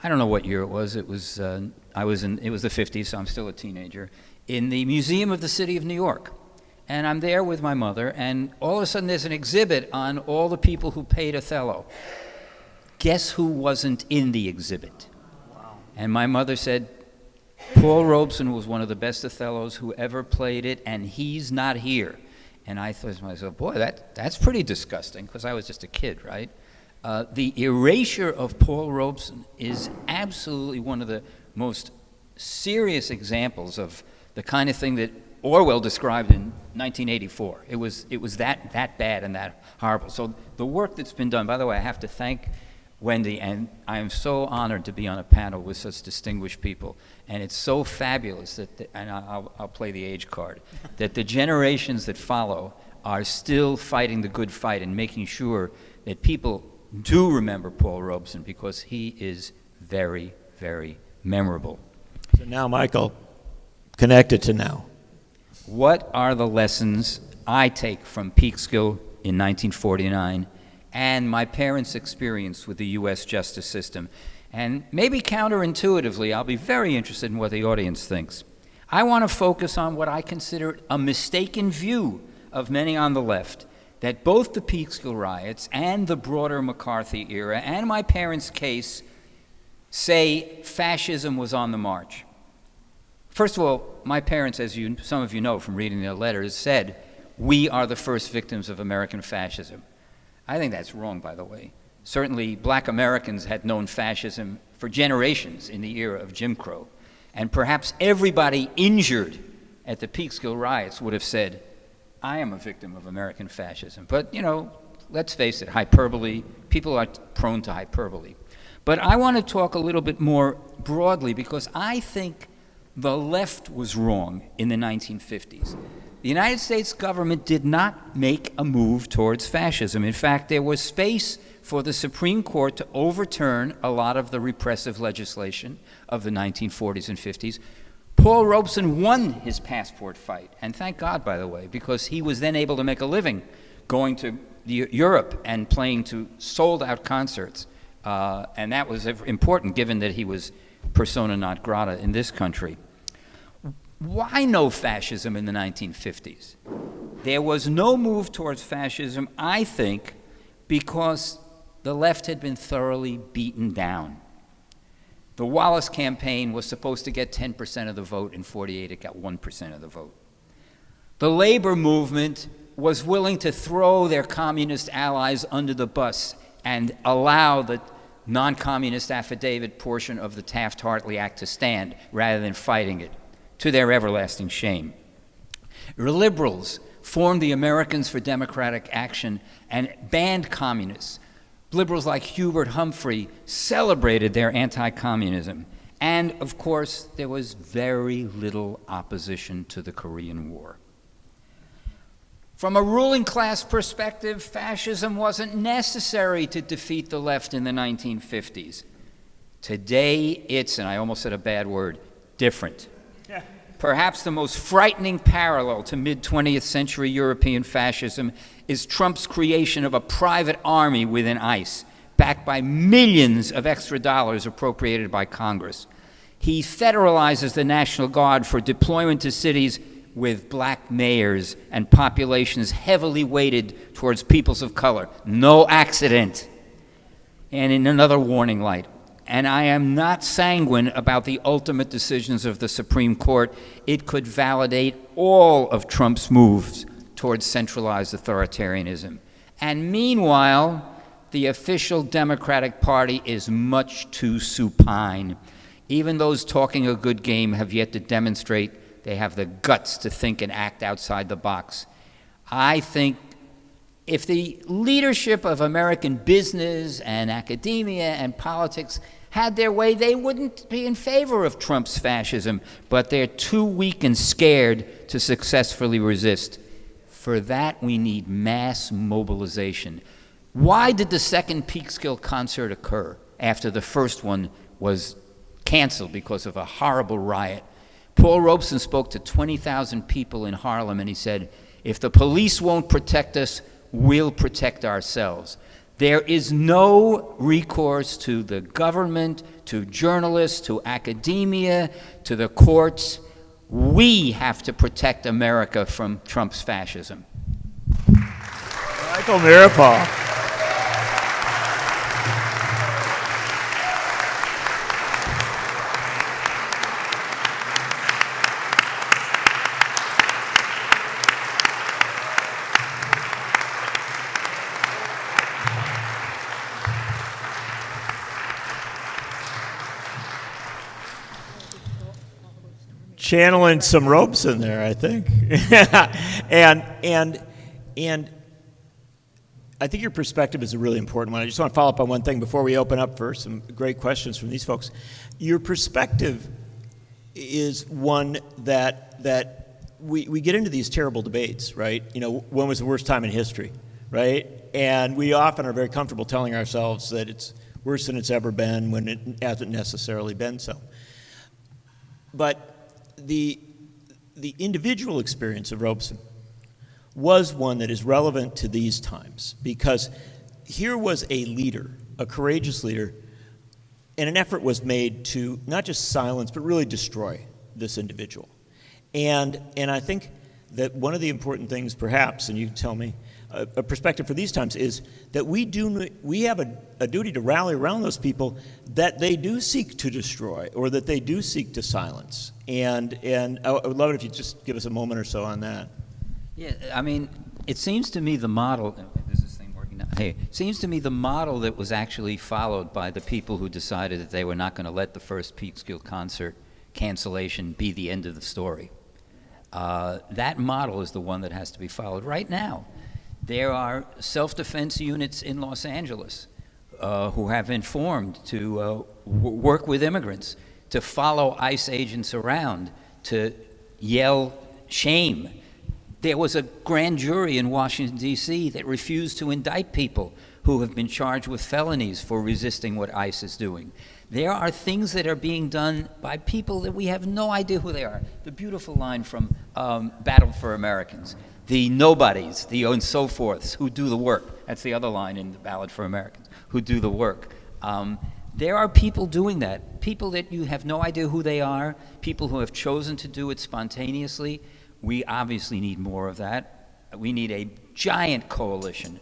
I don't know what year it was. It was it was the 50s, so I'm still a teenager, in the Museum of the City of New York. And I'm there with my mother, and all of a sudden there's an exhibit on all the people who paid Othello. Guess who wasn't in the exhibit? Wow. And my mother said, Paul Robeson was one of the best Othellos who ever played it, and he's not here. And I thought to myself, boy, that's pretty disgusting, because I was just a kid, right? The erasure of Paul Robeson is absolutely one of the most serious examples of the kind of thing that Orwell described in 1984. It was that bad and that horrible. So the work that's been done, by the way, I have to thank Wendy, and I am so honored to be on a panel with such distinguished people. And it's so fabulous that, and I'll play the age card, that the generations that follow are still fighting the good fight and making sure that people do remember Paul Robeson, because he is very, very memorable. So now, Michael, connect it to now. What are the lessons I take from Peekskill in 1949 and my parents' experience with the U.S. justice system? And maybe counterintuitively, I'll be very interested in what the audience thinks. I want to focus on what I consider a mistaken view of many on the left, that both the Peekskill Riots and the broader McCarthy era and my parents' case say fascism was on the march. First of all, my parents, as some of you know from reading their letters, said, "We are the first victims of American fascism." I think that's wrong, by the way. Certainly, black Americans had known fascism for generations in the era of Jim Crow. And perhaps everybody injured at the Peekskill Riots would have said, "I am a victim of American fascism." But, you know, let's face it, hyperbole, people are prone to hyperbole. But I want to talk a little bit more broadly, because I think the left was wrong in the 1950s. The United States government did not make a move towards fascism. In fact, there was space for the Supreme Court to overturn a lot of the repressive legislation of the 1940s and 50s. Paul Robeson won his passport fight, and thank God, by the way, because he was then able to make a living going to Europe and playing to sold-out concerts. And that was important, given that he was persona non grata in this country. Why no fascism in the 1950s? There was no move towards fascism, I think, because the left had been thoroughly beaten down. The Wallace campaign was supposed to get 10% of the vote. In 48, it got 1% of the vote. The labor movement was willing to throw their communist allies under the bus and allow the non-communist affidavit portion of the Taft-Hartley Act to stand rather than fighting it, to their everlasting shame. Liberals formed the Americans for Democratic Action and banned communists. Liberals like Hubert Humphrey celebrated their anti-communism. And, of course, there was very little opposition to the Korean War. From a ruling class perspective, fascism wasn't necessary to defeat the left in the 1950s. Today, it's, and I almost said a bad word, different. Perhaps the most frightening parallel to mid-20th century European fascism is Trump's creation of a private army within ICE, backed by millions of extra dollars appropriated by Congress. He federalizes the National Guard for deployment to cities with black mayors and populations heavily weighted towards peoples of color. No accident. And in another warning light, and I am not sanguine about the ultimate decisions of the Supreme Court, it could validate all of Trump's moves towards centralized authoritarianism. And meanwhile, the official Democratic Party is much too supine. Even those talking a good game have yet to demonstrate they have the guts to think and act outside the box. I think if the leadership of American business and academia and politics had their way, they wouldn't be in favor of Trump's fascism, but they're too weak and scared to successfully resist. For that, we need mass mobilization. Why did the second Peekskill concert occur after the first one was canceled because of a horrible riot? Paul Robeson spoke to 20,000 people in Harlem, and he said, "If the police won't protect us, we'll protect ourselves." There is no recourse to the government, to journalists, to academia, to the courts. We have to protect America from Trump's fascism. Michael Meeropol. Channeling some ropes in there, I think. and I think your perspective is a really important one. I just want to follow up on one thing before we open up for some great questions from these folks. Your perspective is one that we get into these terrible debates, right? You know, when was the worst time in history, right? And we often are very comfortable telling ourselves that it's worse than it's ever been when it hasn't necessarily been so. But the individual experience of Robeson was one that is relevant to these times, because here was a leader, a courageous leader, and an effort was made to not just silence, but really destroy this individual. And I think that one of the important things, perhaps, and you can tell me, a perspective for these times is that we have a duty to rally around those people that they do seek to destroy or that they do seek to silence. And I would love it if you just give us a moment or so on that. Yeah, I mean, it seems to me the model, is this thing working now? Hey, it seems to me the model that was actually followed by the people who decided that they were not going to let the first Peekskill concert cancellation be the end of the story. That model is the one that has to be followed right now. There are self-defense units in Los Angeles who have been formed to work with immigrants, to follow ICE agents around, to yell shame. There was a grand jury in Washington, D.C. that refused to indict people who have been charged with felonies for resisting what ICE is doing. There are things that are being done by people that we have no idea who they are. The beautiful line from Battle for Americans. The nobodies, the and so forths, who do the work. That's the other line in the Ballad for Americans, who do the work. There are people doing that, people that you have no idea who they are, people who have chosen to do it spontaneously. We obviously need more of that. We need a giant coalition,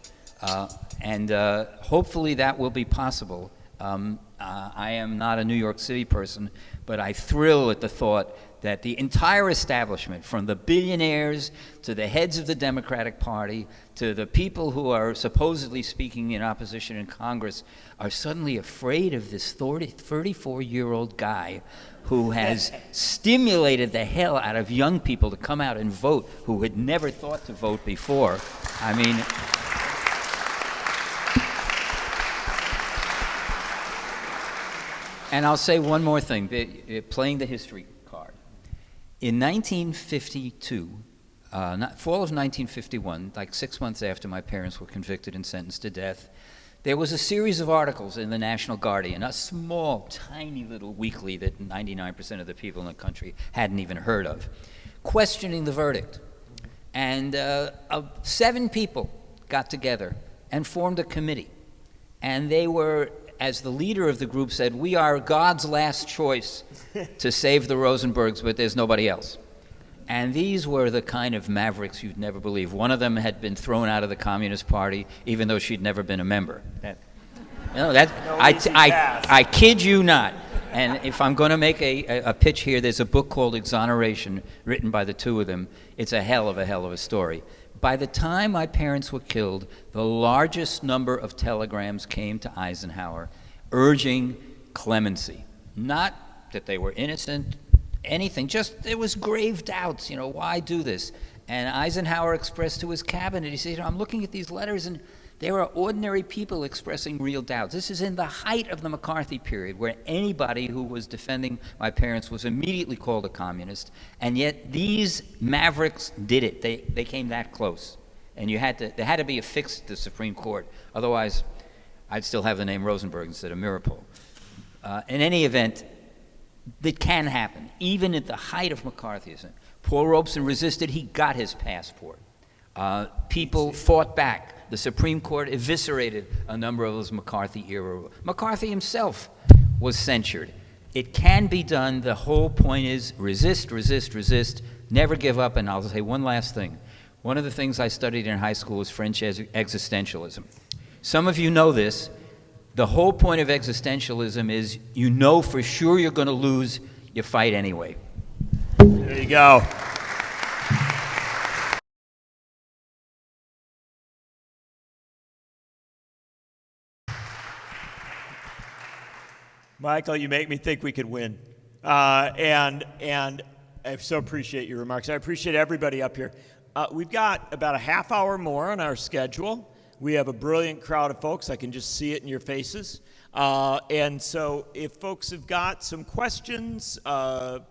and hopefully that will be possible. I am not a New York City person, but I thrill at the thought that the entire establishment, from the billionaires to the heads of the Democratic Party to the people who are supposedly speaking in opposition in Congress, are suddenly afraid of this 34-year-old guy who has stimulated the hell out of young people to come out and vote who had never thought to vote before. I mean, and I'll say one more thing, playing the history card. In 1952, fall of 1951, like 6 months after my parents were convicted and sentenced to death, there was a series of articles in the National Guardian, a small, tiny little weekly that 99% of the people in the country hadn't even heard of, questioning the verdict. And 7 people got together and formed a committee. And they were, as the leader of the group said, we are God's last choice to save the Rosenbergs, but there's nobody else. And these were the kind of mavericks you'd never believe. One of them had been thrown out of the Communist Party, even though she'd never been a member. I kid you not. And if I'm going to make a pitch here, there's a book called Exoneration, written by the two of them. It's a hell of a story. By the time my parents were killed, the largest number of telegrams came to Eisenhower urging clemency. Not that they were innocent, anything, just there was grave doubts, why do this? And Eisenhower expressed to his cabinet, he said, I'm looking at these letters and there are ordinary people expressing real doubts. This is in the height of the McCarthy period, where anybody who was defending my parents was immediately called a communist, and yet these mavericks did it. They came that close. And there had to be a fix at the Supreme Court, otherwise I'd still have the name Rosenberg instead of Meeropol. In any event, that can happen, even at the height of McCarthyism. Paul Robeson resisted, he got his passport. People fought back. The Supreme Court eviscerated a number of those McCarthy-era. McCarthy himself was censured. It can be done. The whole point is resist, resist, resist, never give up. And I'll say one last thing. One of the things I studied in high school was French existentialism. Some of you know this. The whole point of existentialism is you know for sure you're going to lose, you fight anyway. There you go. Michael, you make me think we could win. And I so appreciate your remarks. I appreciate everybody up here. We've got about a half hour more on our schedule. We have a brilliant crowd of folks. I can just see it in your faces. And so if folks have got some questions,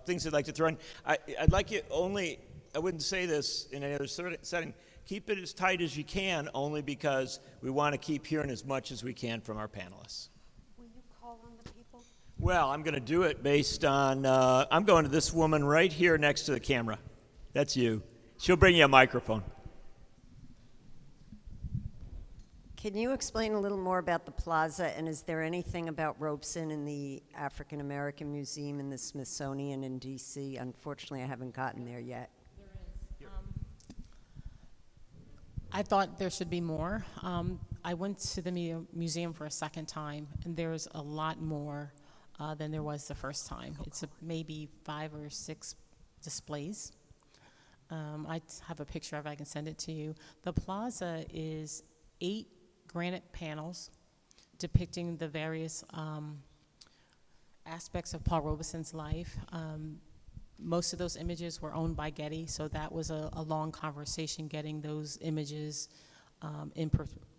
things they'd like to throw in, I'd like you only, I wouldn't say this in any other setting, keep it as tight as you can, only because we want to keep hearing as much as we can from our panelists. Will you call on the people? Well, I'm going to do it based on, I'm going to this woman right here next to the camera. That's you. She'll bring you a microphone. Can you explain a little more about the plaza, and is there anything about Robeson in the African American Museum in the Smithsonian in D.C.? Unfortunately, I haven't gotten there yet. There is. I thought there should be more. I went to the museum for a second time, and there's a lot more than there was the first time. It's maybe 5 or 6 displays. I have a picture of it. I can send it to you. The plaza is 8 granite panels depicting the various aspects of Paul Robeson's life. Most of those images were owned by Getty, so that was a long conversation getting those images in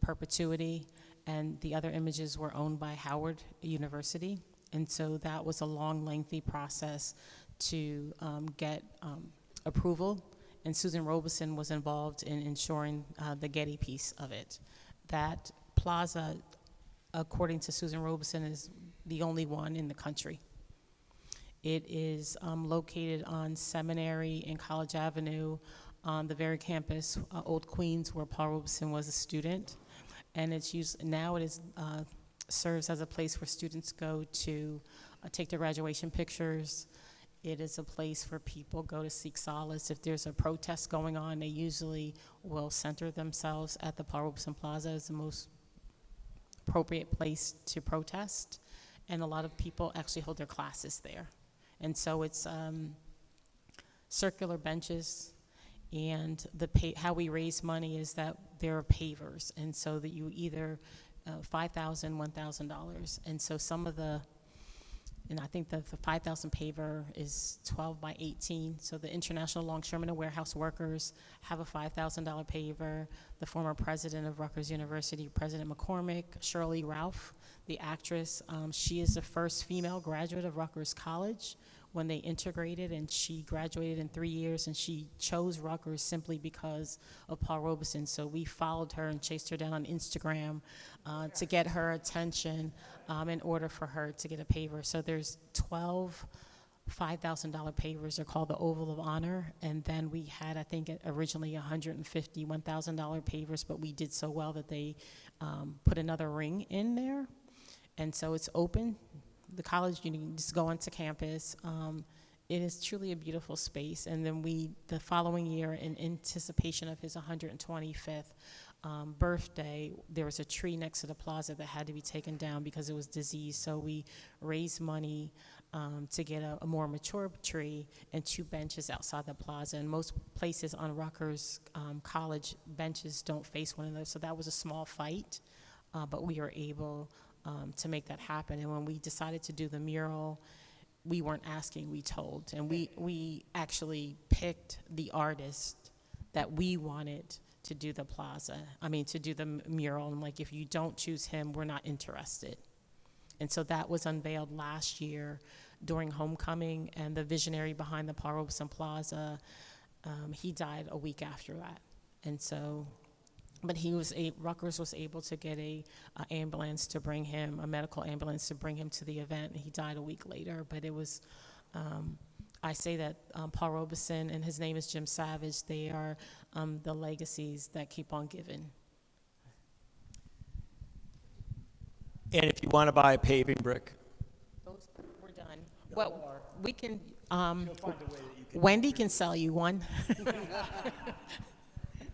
perpetuity, and the other images were owned by Howard University, and so that was a long, lengthy process to get approval, and Susan Robeson was involved in ensuring the Getty piece of it. That plaza, according to Susan Robeson, is the only one in the country. It is located on Seminary and College Avenue on the very campus, Old Queens, where Paul Robeson was a student. And it's used, now it is, serves as a place where students go to take their graduation pictures. It is a place where people go to seek solace. If there's a protest going on, they usually will center themselves at the Paul Robeson Plaza as the most appropriate place to protest. And a lot of people actually hold their classes there. And so it's circular benches, and how we raise money is that there are pavers, and so that you either $5,000, $1,000, and so some of the, and I think that the 5,000 paver is 12 by 18. So the International Longshoremen and Warehouse Workers have a $5,000 paver. The former president of Rutgers University, President McCormick, Shirley Ralph, the actress, she is the first female graduate of Rutgers College when they integrated, and she graduated in 3 years, and she chose Rutgers simply because of Paul Robeson. So we followed her and chased her down on Instagram to get her attention in order for her to get a paver. So there's 12 $5,000 pavers. They're called the Oval of Honor. And then we had, I think, originally 150 $1,000 pavers, but we did so well that they put another ring in there. And so it's open. The college, you can just go onto campus. It is truly a beautiful space. And then the following year, in anticipation of his 125th birthday, there was a tree next to the plaza that had to be taken down because it was diseased. So we raised money to get a more mature tree and 2 benches outside the plaza. And most places on Rutgers College benches don't face one another. So that was a small fight, but we were able to make that happen. And when we decided to do the mural, we weren't asking, we told. And we actually picked the artist that we wanted to do the plaza, to do the mural. And like, if you don't choose him, we're not interested. And so that was unveiled last year during homecoming, and the visionary behind the Paul Robeson Plaza, he died a week after that. And so, but Rutgers was able to get a ambulance to bring him, a medical ambulance to bring him to the event, and he died a week later. But it was, I say that Paul Robeson, and his name is Jim Savage, they are the legacies that keep on giving. And if you want to buy a paving brick, Those were done. Well, we can, Wendy can sell you one.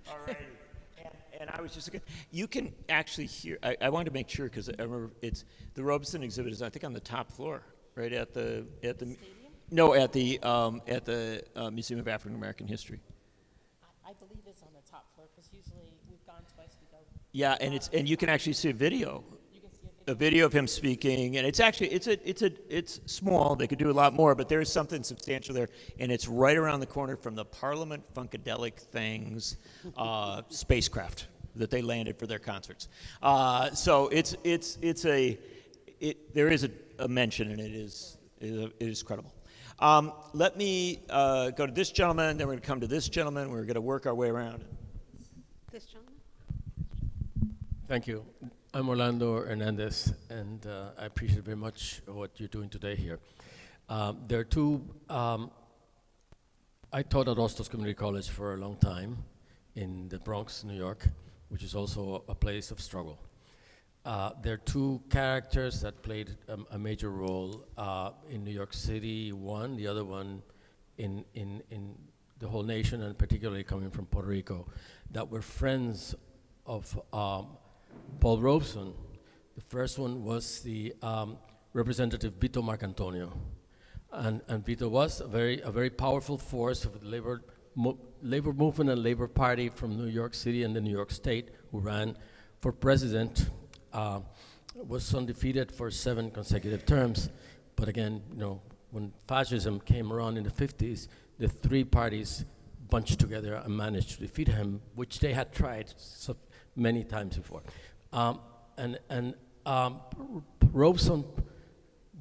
all right. And I was just looking, you can actually hear, I wanted to make sure, because I remember the Robeson exhibit is, I think, on the top floor, right at the Stadium? No, at the Museum of African American History. I believe it's on the top floor, because usually we've gone twice, we go. Yeah, and you can actually see a video. You can see A video of him speaking, and it's actually it's small. They could do a lot more, but there's something substantial there, and it's right around the corner from the Parliament Funkadelic Things spacecraft. that they landed for their concerts. So there is a mention, and it is credible. Let me go to this gentleman, then we're going to come to this gentleman. We're going to work our way around. This gentleman? Thank you. I'm Orlando Hernandez, and I appreciate very much what you're doing today here. There are two, I taught at Ostos Community College for a long time in the Bronx, New York, which is also a place of struggle. There are two characters that played a major role in New York City, one, the other one in the whole nation, and particularly coming from Puerto Rico, that were friends of Paul Robeson. The first one was the Representative Vito Marcantonio. And Vito was a very powerful force of the labor movement and Labor Party from New York City and the New York State, who ran for president, was undefeated for 7 consecutive terms. But again, when fascism came around in the 50s, the three parties bunched together and managed to defeat him, which they had tried so many times before. Robeson,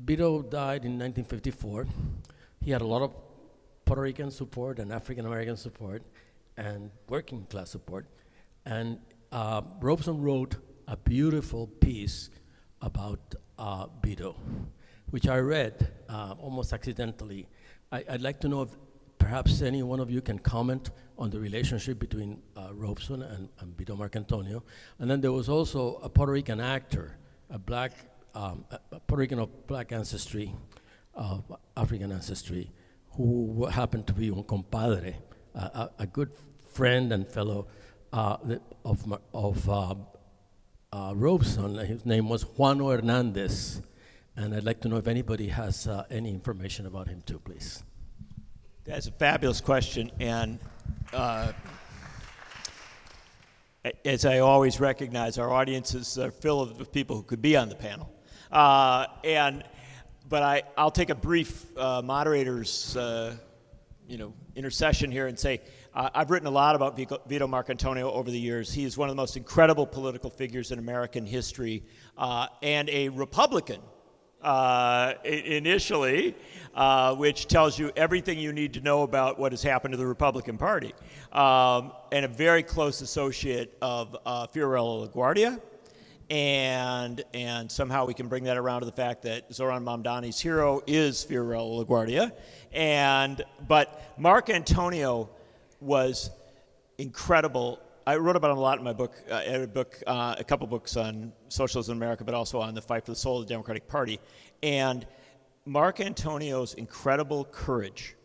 Vito died in 1954. He had a lot of Puerto Rican support and African American support and working class support. And Robeson wrote a beautiful piece about Vito, which I read almost accidentally. I'd like to know if perhaps any one of you can comment on the relationship between Robeson and Vito Marcantonio. And then there was also a Puerto Rican actor, a Puerto Rican of black ancestry, African ancestry, who happened to be un compadre, a good friend and fellow of Robeson. His name was Juano Hernandez, and I'd like to know if anybody has any information about him too, please. That's a fabulous question, and as I always recognize, our audiences are filled with people who could be on the panel. But I'll take a brief moderator's intercession here and say I've written a lot about Vito Marcantonio over the years. He is one of the most incredible political figures in American history, and a Republican initially, which tells you everything you need to know about what has happened to the Republican Party, and a very close associate of Fiorello LaGuardia. And somehow we can bring that around to the fact that Zoran Mamdani's hero is Fiorello LaGuardia. But Marcantonio was incredible. I wrote about him a lot in my book. I had a couple books on socialism in America, but also on the fight for the soul of the Democratic Party. And Marcantonio's incredible courage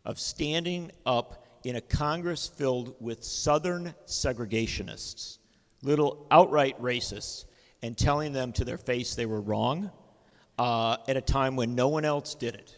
of standing up in a Congress filled with Southern segregationists, little outright racists, and telling them to their face they were wrong at a time when no one else did it.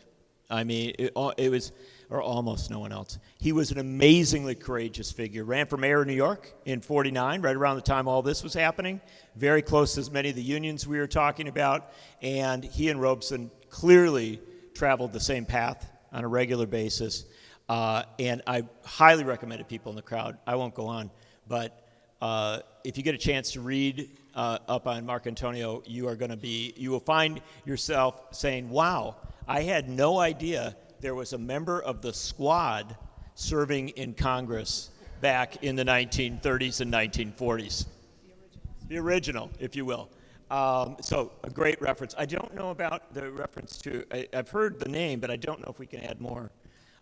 I mean, it was, or almost no one else. He was an amazingly courageous figure. Ran for mayor of New York in '49, right around the time all this was happening. Very close to as many of the unions we were talking about. And he and Robeson clearly traveled the same path on a regular basis. And I highly recommend it, people in the crowd. I won't go on, but if you get a chance to read up on Marcantonio, you will find yourself saying, wow, I had no idea there was a member of the Squad serving in Congress back in the 1930s and 1940s. The original, if you will. So a great reference. I don't know about the reference to, I've heard the name, but I don't know if we can add more.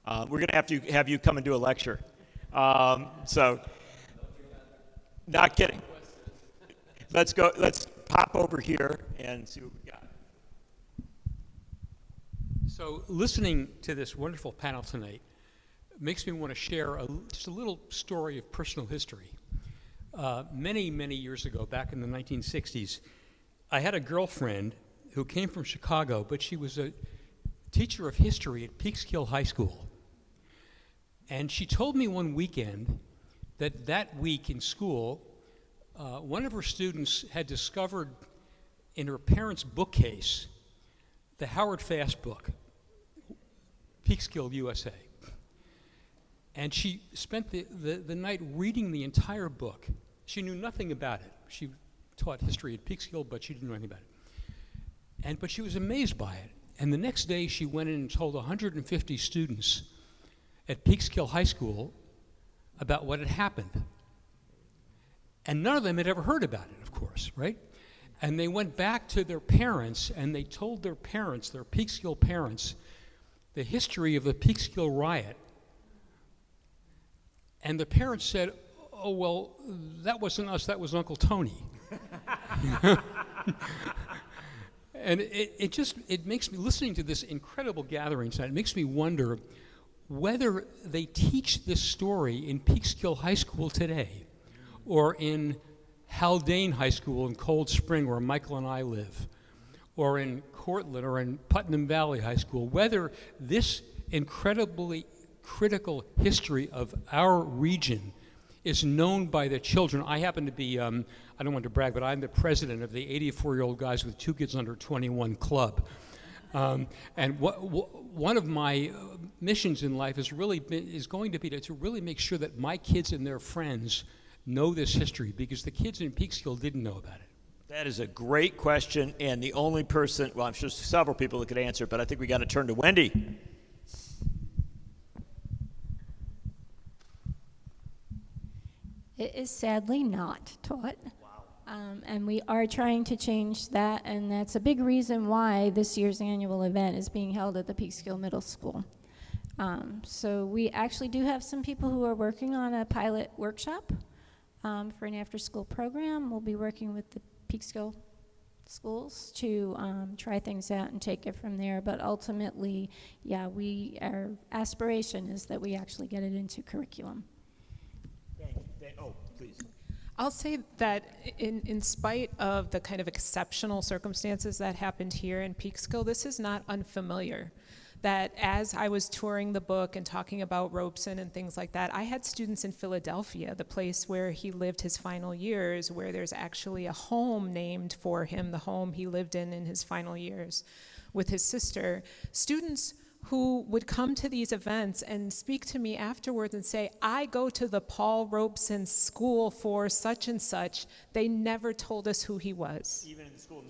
We're going to have you come and do a lecture. So, not kidding. Let's pop over here and see what we got. So listening to this wonderful panel tonight makes me want to share just a little story of personal history. Many, many years ago, back in the 1960s, I had a girlfriend who came from Chicago, but she was a teacher of history at Peekskill High School. And she told me one weekend that week in school, one of her students had discovered in her parents' bookcase the Howard Fast book, Peekskill USA. And she spent the night reading the entire book. She knew nothing about it. She taught history at Peekskill, but she didn't know anything about it. But she was amazed by it. And the next day, she went in and told 150 students at Peekskill High School about what had happened. And none of them had ever heard about it, of course, right? And they went back to their parents, and they told their parents, their Peekskill parents, the history of the Peekskill Riot. And the parents said, oh, well, that wasn't us, that was Uncle Tony. And it makes me, listening to this incredible gathering tonight, it makes me wonder whether they teach this story in Peekskill High School today, or in Haldane High School in Cold Spring, where Michael and I live, or in Cortland, or in Putnam Valley High School, whether this incredibly critical history of our region is known by the children. I happen to be, I don't want to brag, but I'm the president of the 84-year-old Guys with Two Kids Under 21 club. And one of my missions in life is going to be to really make sure that my kids and their friends know this history, because the kids in Peekskill didn't know about it. That is a great question, and the only person, well, I'm sure several people that could answer, but I think we got to turn to Wendy. It is sadly not taught. And we are trying to change that, and that's a big reason why this year's annual event is being held at the Peekskill Middle School. So we actually do have some people who are working on a pilot workshop for an after-school program. We'll be working with the Peekskill schools to try things out and take it from there. But ultimately, yeah, our aspiration is that we actually get it into curriculum. Oh, please. I'll say that in spite of the kind of exceptional circumstances that happened here in Peekskill, this is not unfamiliar. That as I was touring the book and talking about Robeson and things like that, I had students in Philadelphia, the place where he lived his final years, where there's actually a home named for him, the home he lived in his final years with his sister. Students who would come to these events and speak to me afterwards and say, I go to the Paul Robeson school for such and such. They never told us who he was.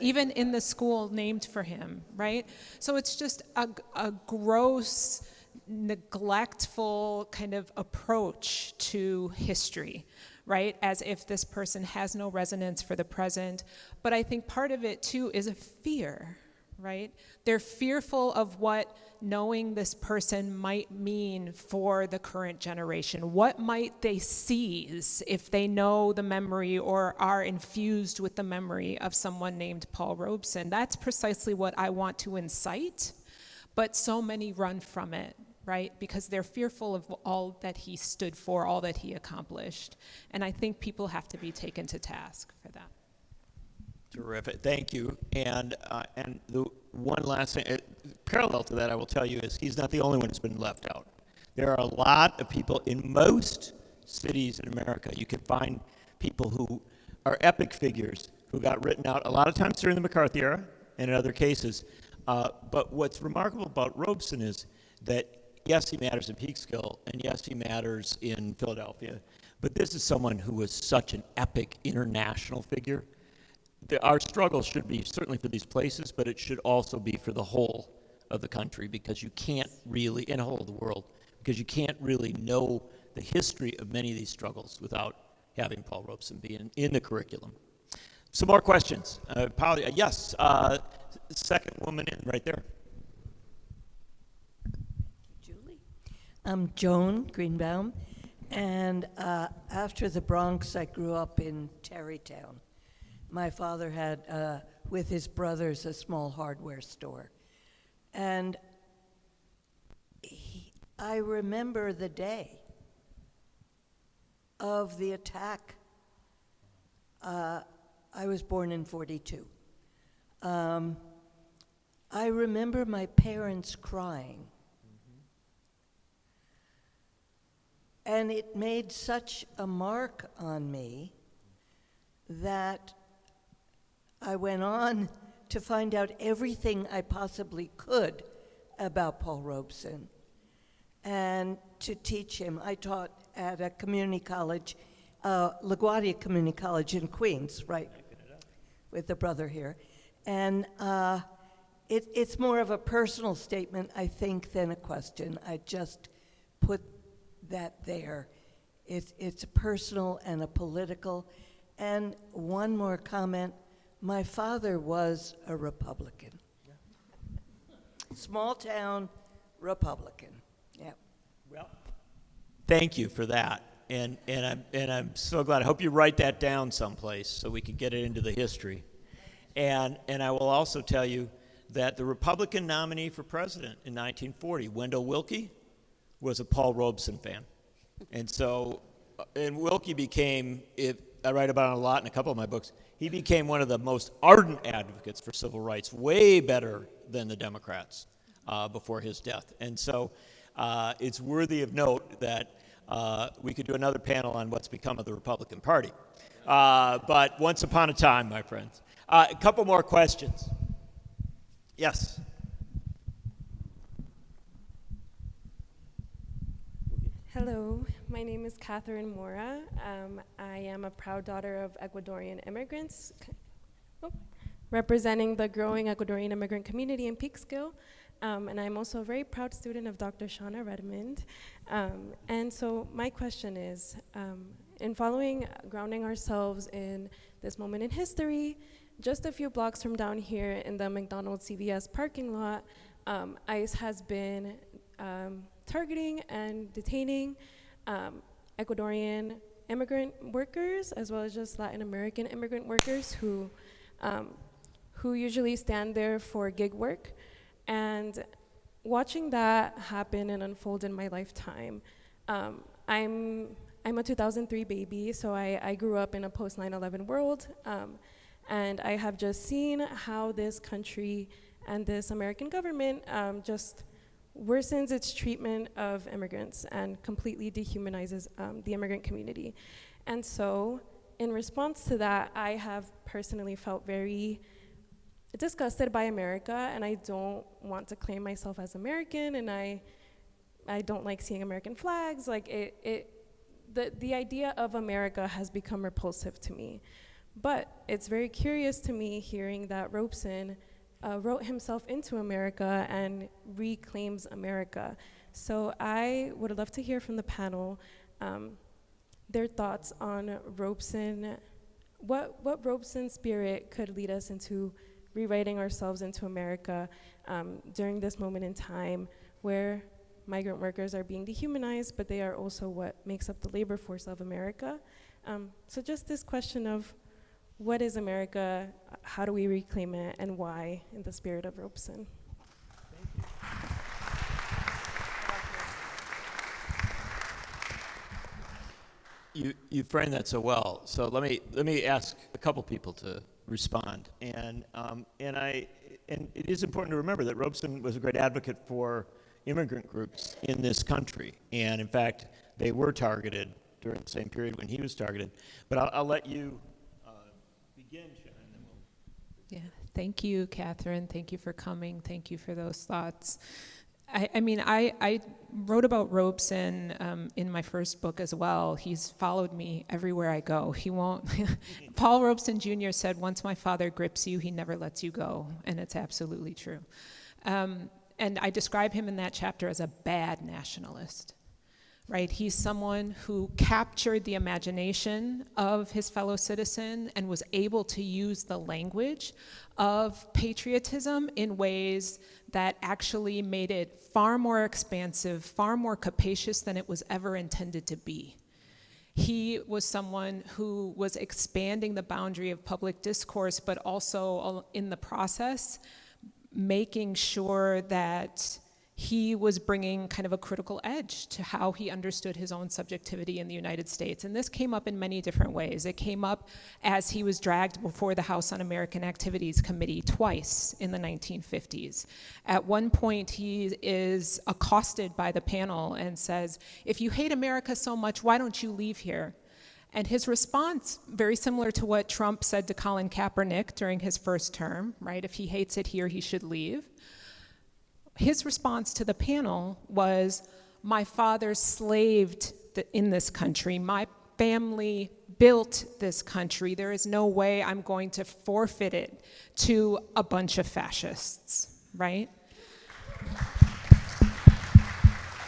Even in the school named for him, right? So it's just a gross, neglectful kind of approach to history, right? As if this person has no resonance for the present. But I think part of it too is a fear, right? They're fearful of what knowing this person might mean for the current generation. What might they seize if they know the memory or are infused with the memory of someone named Paul Robeson? That's precisely what I want to incite, but so many run from it, right? Because they're fearful of all that he stood for, all that he accomplished. And I think people have to be taken to task for that. Terrific, thank you. And the one last thing, parallel to that, I will tell you, is he's not the only one who's been left out. There are a lot of people in most cities in America. You can find people who are epic figures who got written out a lot of times during the McCarthy era and in other cases. But what's remarkable about Robeson is that, yes, he matters in Peekskill, and yes, he matters in Philadelphia, but this is someone who was such an epic international figure. Our struggle should be certainly for these places, but it should also be for the whole of the country, because you can't really, and the whole of the world, because you can't really know the history of many of these struggles without having Paul Robeson be in the curriculum. Some more questions. Yes, second woman in right there. Julie. I'm Joan Greenbaum, and after the Bronx, I grew up in Tarrytown. My father had, with his brothers, a small hardware store. And I remember the day of the attack. I was born in 42. I remember my parents crying. And it made such a mark on me that I went on to find out everything I possibly could about Paul Robeson and to teach him. I taught at a community college LaGuardia Community College in Queens, right, with the brother here. And it's more of a personal statement, I think, than a question. I just put that there. It's a personal and a political. And one more comment, my father was a Republican. Small town Republican, yeah. Well, thank you for that. And I'm so glad. I hope you write that down someplace so we can get it into the history. And I will also tell you that the Republican nominee for president in 1940, Wendell Willkie, was a Paul Robeson fan. And so, and Willkie became, I write about it a lot in a couple of my books, he became one of the most ardent advocates for civil rights, way better than the Democrats before his death. And so it's worthy of note that we could do another panel on what's become of the Republican Party. But once upon a time, my friends. A couple more questions. Yes. Hello, my name is Catherine Mora. I am a proud daughter of Ecuadorian immigrants, representing the growing Ecuadorian immigrant community in Peekskill. And I'm also a very proud student of Dr. Shauna Redmond. And so my question is, in grounding ourselves in this moment in history, just a few blocks from down here in the McDonald's CVS parking lot, ICE has been targeting and detaining Ecuadorian immigrant workers, as well as just Latin American immigrant workers who usually stand there for gig work. And watching that happen and unfold in my lifetime, I'm a 2003 baby, so I grew up in a post 9/11 world, and I have just seen how this country and this American government just worsens its treatment of immigrants and completely dehumanizes the immigrant community. And so, in response to that, I have personally felt very disgusted by America, and I don't want to claim myself as American, and I don't like seeing American flags. Like the idea of America has become repulsive to me. But it's very curious to me hearing that Robeson wrote himself into America and reclaims America. So I would love to hear from the panel their thoughts on Robeson, what Robeson's spirit could lead us into rewriting ourselves into America during this moment in time where migrant workers are being dehumanized, but they are also what makes up the labor force of America. So just this question of what is America, how do we reclaim it, and why, in the spirit of Robeson? You framed that so well. So let me ask a couple people to respond. And it is important to remember that Robeson was a great advocate for immigrant groups in this country. And in fact, they were targeted during the same period when he was targeted. But I'll let you begin, Sharon, and then we'll... Yeah, thank you, Catherine. Thank you for coming. Thank you for those thoughts. I wrote about Robeson in my first book as well. He's followed me everywhere I go. He won't. Paul Robeson Jr. said, "Once my father grips you, he never lets you go," and it's absolutely true. And I describe him in that chapter as a bad nationalist. Right? He's someone who captured the imagination of his fellow citizen and was able to use the language of patriotism in ways that actually made it far more expansive, far more capacious than it was ever intended to be. He was someone who was expanding the boundary of public discourse, but also in the process, making sure that he was bringing kind of a critical edge to how he understood his own subjectivity in the United States. And this came up in many different ways. It came up as he was dragged before the House Un-American Activities Committee twice in the 1950s. At one point, he is accosted by the panel and says, "If you hate America so much, why don't you leave here?" And his response, very similar to what Trump said to Colin Kaepernick during his first term, right? If he hates it here, he should leave. His response to the panel was, "My father slaved in this country. My family built this country. There is no way I'm going to forfeit it to a bunch of fascists, right?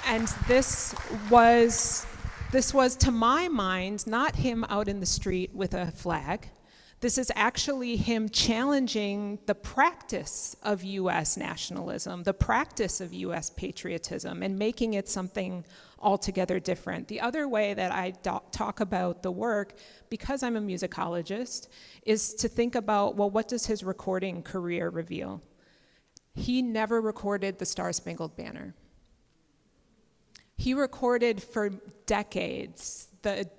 And this was, to my mind, not him out in the street with a flag. This is actually him challenging the practice of U.S. nationalism, the practice of U.S. patriotism, and making it something altogether different. The other way that I talk about the work, because I'm a musicologist, is to think about, well, what does his recording career reveal? He never recorded the Star-Spangled Banner. He recorded for decades.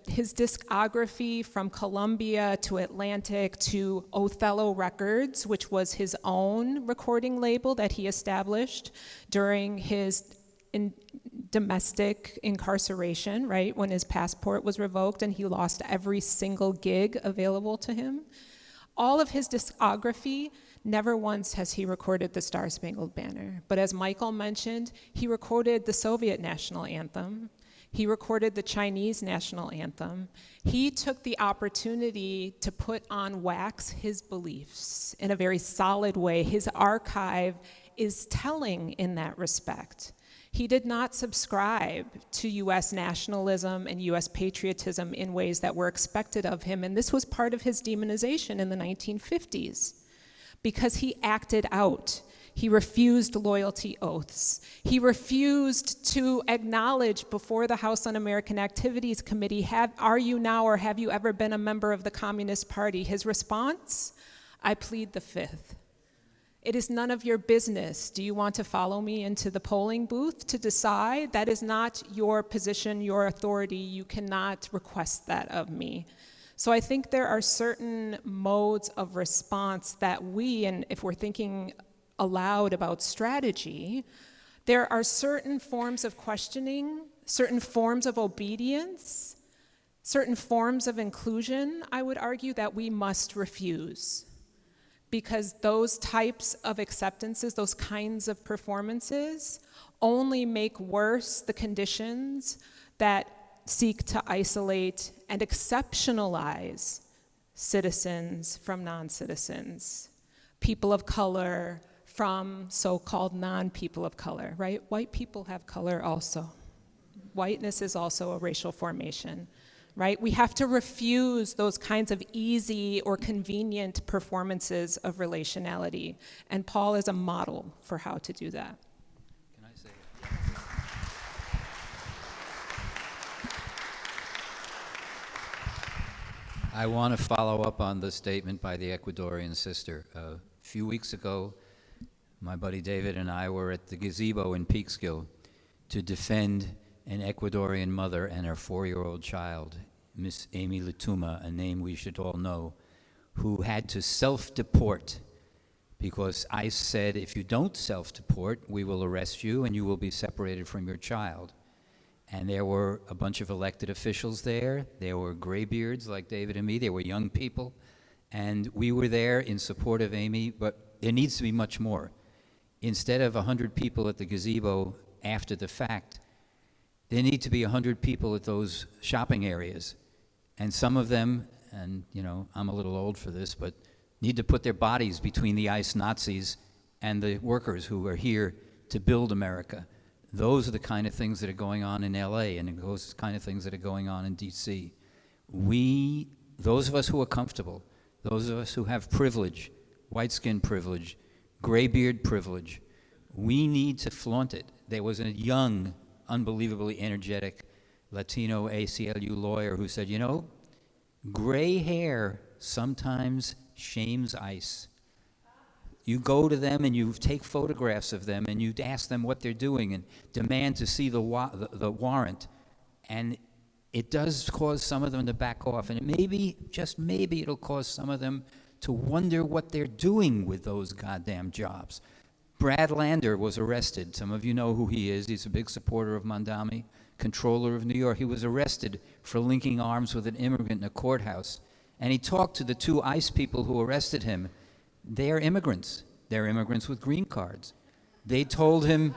His discography from Columbia to Atlantic to Othello Records, which was his own recording label that he established during his domestic incarceration, right, when his passport was revoked and he lost every single gig available to him. All of his discography, never once has he recorded the Star-Spangled Banner. But as Michael mentioned, he recorded the Soviet national anthem. He recorded the Chinese national anthem. He took the opportunity to put on wax his beliefs in a very solid way. His archive is telling in that respect. He did not subscribe to U.S. nationalism and U.S. patriotism in ways that were expected of him, and this was part of his demonization in the 1950s, because he acted out. He refused loyalty oaths. He refused to acknowledge before the House Un-American Activities Committee, are you now or have you ever been a member of the Communist Party? His response, I plead the fifth. It is none of your business. Do you want to follow me into the polling booth to decide? That is not your position, your authority. You cannot request that of me. So I think there are certain modes of response that we, and if we're thinking aloud about strategy, there are certain forms of questioning, certain forms of obedience, certain forms of inclusion, I would argue, that we must refuse. Because those types of acceptances, those kinds of performances, only make worse the conditions that seek to isolate and exceptionalize citizens from non-citizens, people of color from so-called non-people of color, right? White people have color also. Whiteness is also a racial formation, right? We have to refuse those kinds of easy or convenient performances of relationality, and Paul is a model for how to do that. Can I say I want to follow up on the statement by the Ecuadorian sister. A few weeks ago, my buddy David and I were at the gazebo in Peekskill to defend an Ecuadorian mother and her 4-year-old child, Miss Amy Latuma, a name we should all know, who had to self-deport because ICE said, if you don't self-deport, we will arrest you and you will be separated from your child. And there were a bunch of elected officials there. There were graybeards like David and me. There were young people. And we were there in support of Amy, but there needs to be much more. Instead of 100 people at the gazebo after the fact, there need to be 100 people at those shopping areas. And some of them, and you know, I'm a little old for this, but need to put their bodies between the ICE Nazis and the workers who are here to build America. Those are the kind of things that are going on in LA, and those kind of things that are going on in DC. We, those of us who are comfortable, those of us who have privilege, white skin privilege, graybeard privilege, we need to flaunt it. There was a young, unbelievably energetic Latino ACLU lawyer who said, you know, gray hair sometimes shames ICE. You go to them and you take photographs of them and you ask them what they're doing and demand to see the warrant. And it does cause some of them to back off. And maybe, just maybe, it'll cause some of them to wonder what they're doing with those goddamn jobs. Brad Lander was arrested. Some of you know who he is. He's a big supporter of Mondami, controller of New York. He was arrested for linking arms with an immigrant in a courthouse. And he talked to the 2 ICE people who arrested him. They're immigrants. They're immigrants with green cards. They told him,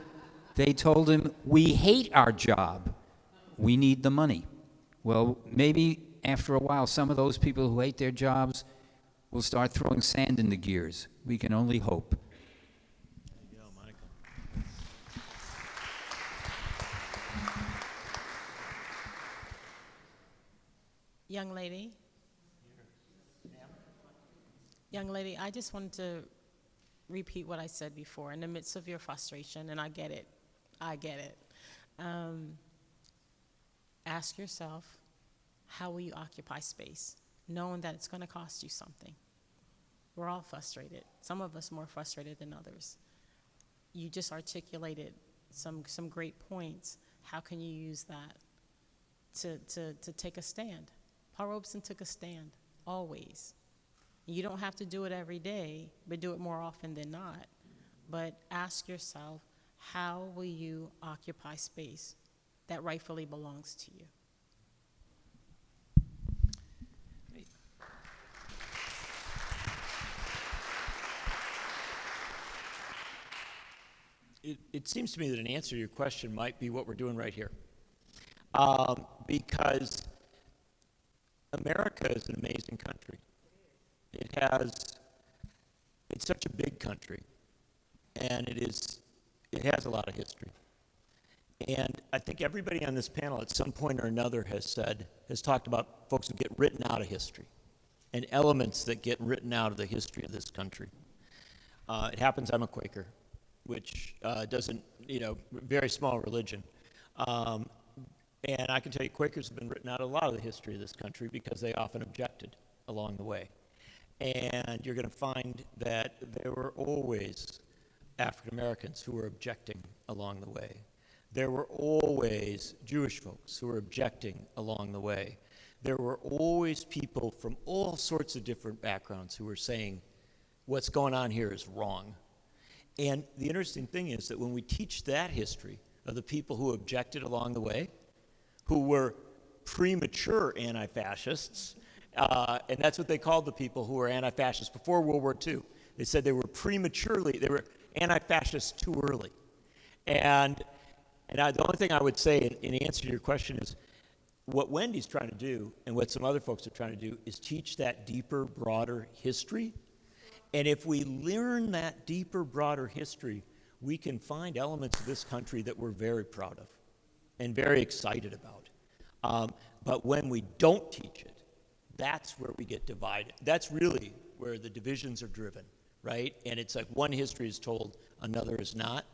we hate our job. We need the money. Well, maybe after a while, some of those people who hate their jobs will start throwing sand in the gears. We can only hope. Young lady. Young lady, I just wanted to repeat what I said before. In the midst of your frustration, and I get it, ask yourself, how will you occupy space, knowing that it's going to cost you something? We're all frustrated. Some of us more frustrated than others. You just articulated some great points. How can you use that to take a stand? Paul Robeson took a stand, always. You don't have to do it every day, but do it more often than not. But ask yourself, how will you occupy space that rightfully belongs to you? It seems to me that an answer to your question might be what we're doing right here. Because America is an amazing country. It's such a big country, and it has a lot of history. And I think everybody on this panel at some point or another has talked about folks who get written out of history and elements that get written out of the history of this country. It happens I'm a Quaker, which doesn't, very small religion. And I can tell you Quakers have been written out of a lot of the history of this country because they often objected along the way. And you're going to find that there were always African Americans who were objecting along the way. There were always Jewish folks who were objecting along the way. There were always people from all sorts of different backgrounds who were saying, what's going on here is wrong. And the interesting thing is that when we teach that history of the people who objected along the way, who were premature anti-fascists, and that's what they called the people who were anti-fascists before World War II. They said they were anti-fascists too early. And the only thing I would say in answer to your question is, what Wendy's trying to do, and what some other folks are trying to do, is teach that deeper, broader history. And if we learn that deeper, broader history, we can find elements of this country that we're very proud of and very excited about. But when we don't teach it, that's where we get divided. That's really where the divisions are driven, right? And it's like one history is told, another is not.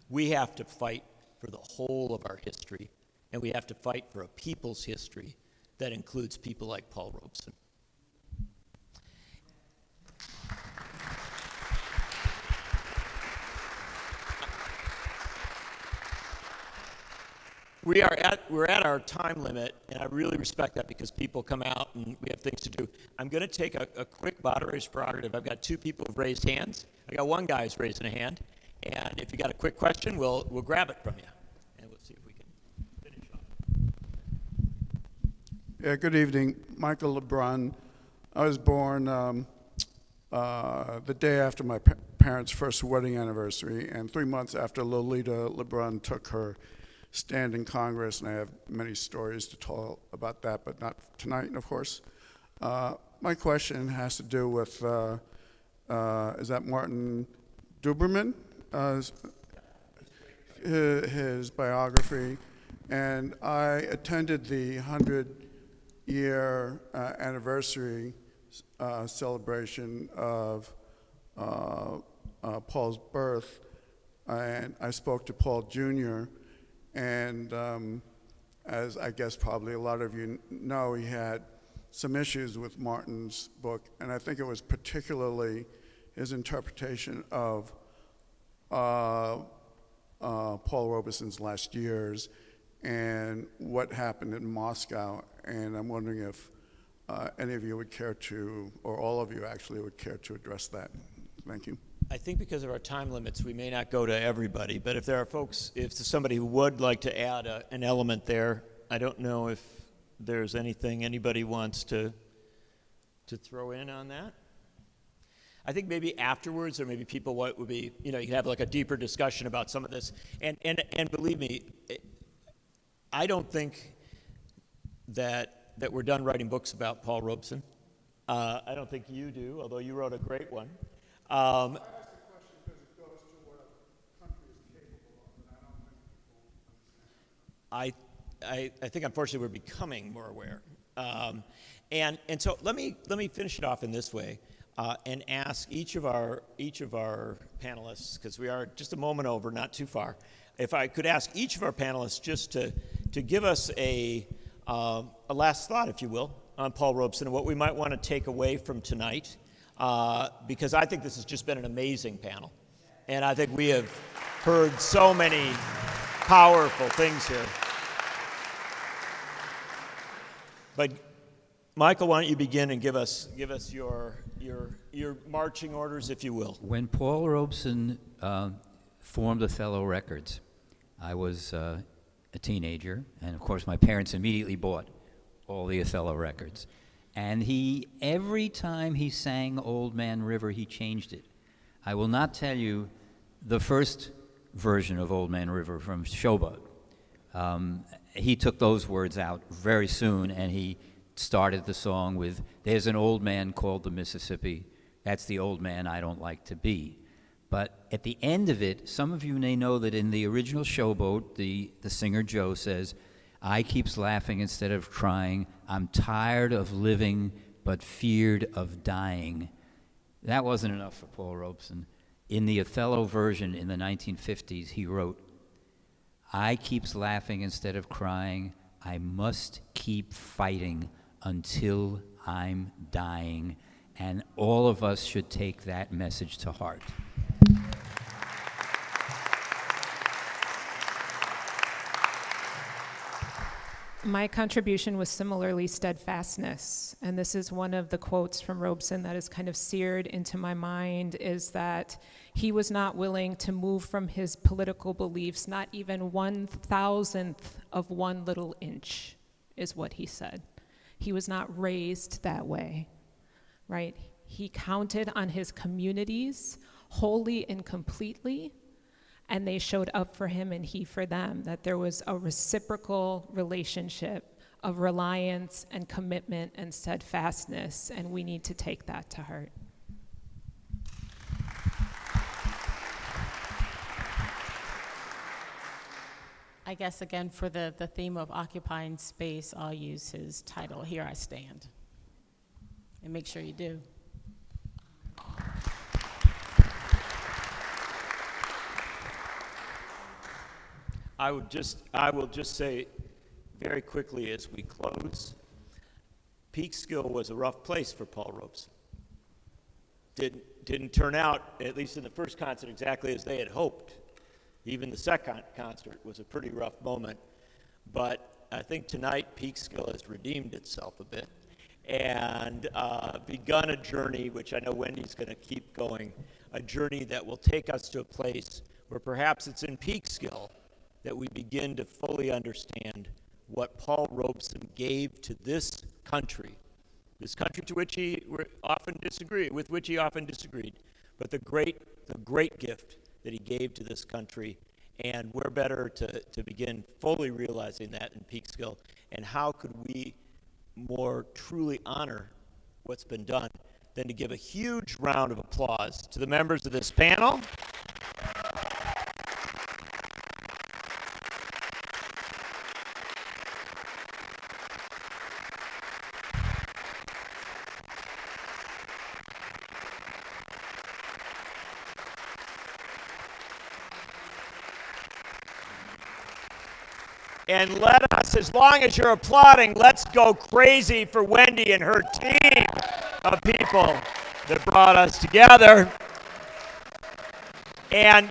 We have to fight for the whole of our history, and we have to fight for a people's history that includes people like Paul Robeson. We're at our time limit, and I really respect that because people come out and we have things to do. I'm going to take a quick moderator's prerogative. I've got two people who've raised hands. I got one guy who's raising a hand, and if you got a quick question, we'll grab it from you, and we'll see if we can finish off. Yeah, good evening, Michael LeBrun. I was born the day after my parents' first wedding anniversary, and 3 months after Lolita LeBrun took her stand in Congress, and I have many stories to tell about that, but not tonight, of course. My question has to do with, is that Martin Duberman? His biography. And I attended the 100-year anniversary celebration of Paul's birth, and I spoke to Paul Jr., and as I guess probably a lot of you know, he had some issues with Martin's book, and I think it was particularly his interpretation of Paul Robeson's last years and what happened in Moscow. And I'm wondering if any of you would care to, or all of you actually would care to address that. Thank you. I think because of our time limits, we may not go to everybody, but if there are folks, if there's somebody who would like to add an element there, I don't know if there's anything anybody wants to throw in on that. I think maybe afterwards, or maybe people would be, you can have like a deeper discussion about some of this. And believe me, I don't think that that we're done writing books about Paul Robeson. I don't think you do, although you wrote a great one. I think unfortunately we're becoming more aware. And so let me finish it off in this way and ask each of our panelists, because we are just a moment over, not too far. If I could ask each of our panelists just to give us a last thought, if you will, on Paul Robeson and what we might want to take away from tonight, because I think this has just been an amazing panel. And I think we have heard so many powerful things here. But Michael, why don't you begin and give us your marching orders, if you will. When Paul Robeson formed Othello Records, I was a teenager, and of course my parents immediately bought all the Othello records. And every time he sang Old Man River, he changed it. I will not tell you the first version of Old Man River from Showboat. He took those words out very soon, and he started the song with, "There's an old man called the Mississippi. That's the old man I don't like to be." But at the end of it, some of you may know that in the original Showboat, the singer Joe says, "I keeps laughing instead of crying. I'm tired of living, but feared of dying." That wasn't enough for Paul Robeson. In the Othello version in the 1950s, he wrote, "I keeps laughing instead of crying. I must keep fighting until I'm dying." And all of us should take that message to heart. My contribution was similarly steadfastness, and this is one of the quotes from Robeson that is kind of seared into my mind, is that he was not willing to move from his political beliefs, not even 1,000th of one little inch, is what he said. He was not raised that way, right? He counted on his communities wholly and completely, and they showed up for him and he for them, that there was a reciprocal relationship of reliance and commitment and steadfastness, and we need to take that to heart. I guess, again, for the theme of occupying space, I'll use his title, "Here I Stand." And make sure you do. I will just say very quickly as we close, Peekskill was a rough place for Paul Robeson. Didn't turn out, at least in the first concert, exactly as they had hoped. Even the second concert was a pretty rough moment. But I think tonight Peekskill has redeemed itself a bit and begun a journey, which I know Wendy's going to keep going, a journey that will take us to a place where perhaps it's in Peekskill that we begin to fully understand what Paul Robeson gave to this country to which he often disagreed, but the great gift that he gave to this country, and we're better to begin fully realizing that in Peekskill, and how could we more truly honor what's been done than to give a huge round of applause to the members of this panel. And let us, as long as you're applauding, let's go crazy for Wendy and her team of people that brought us together. And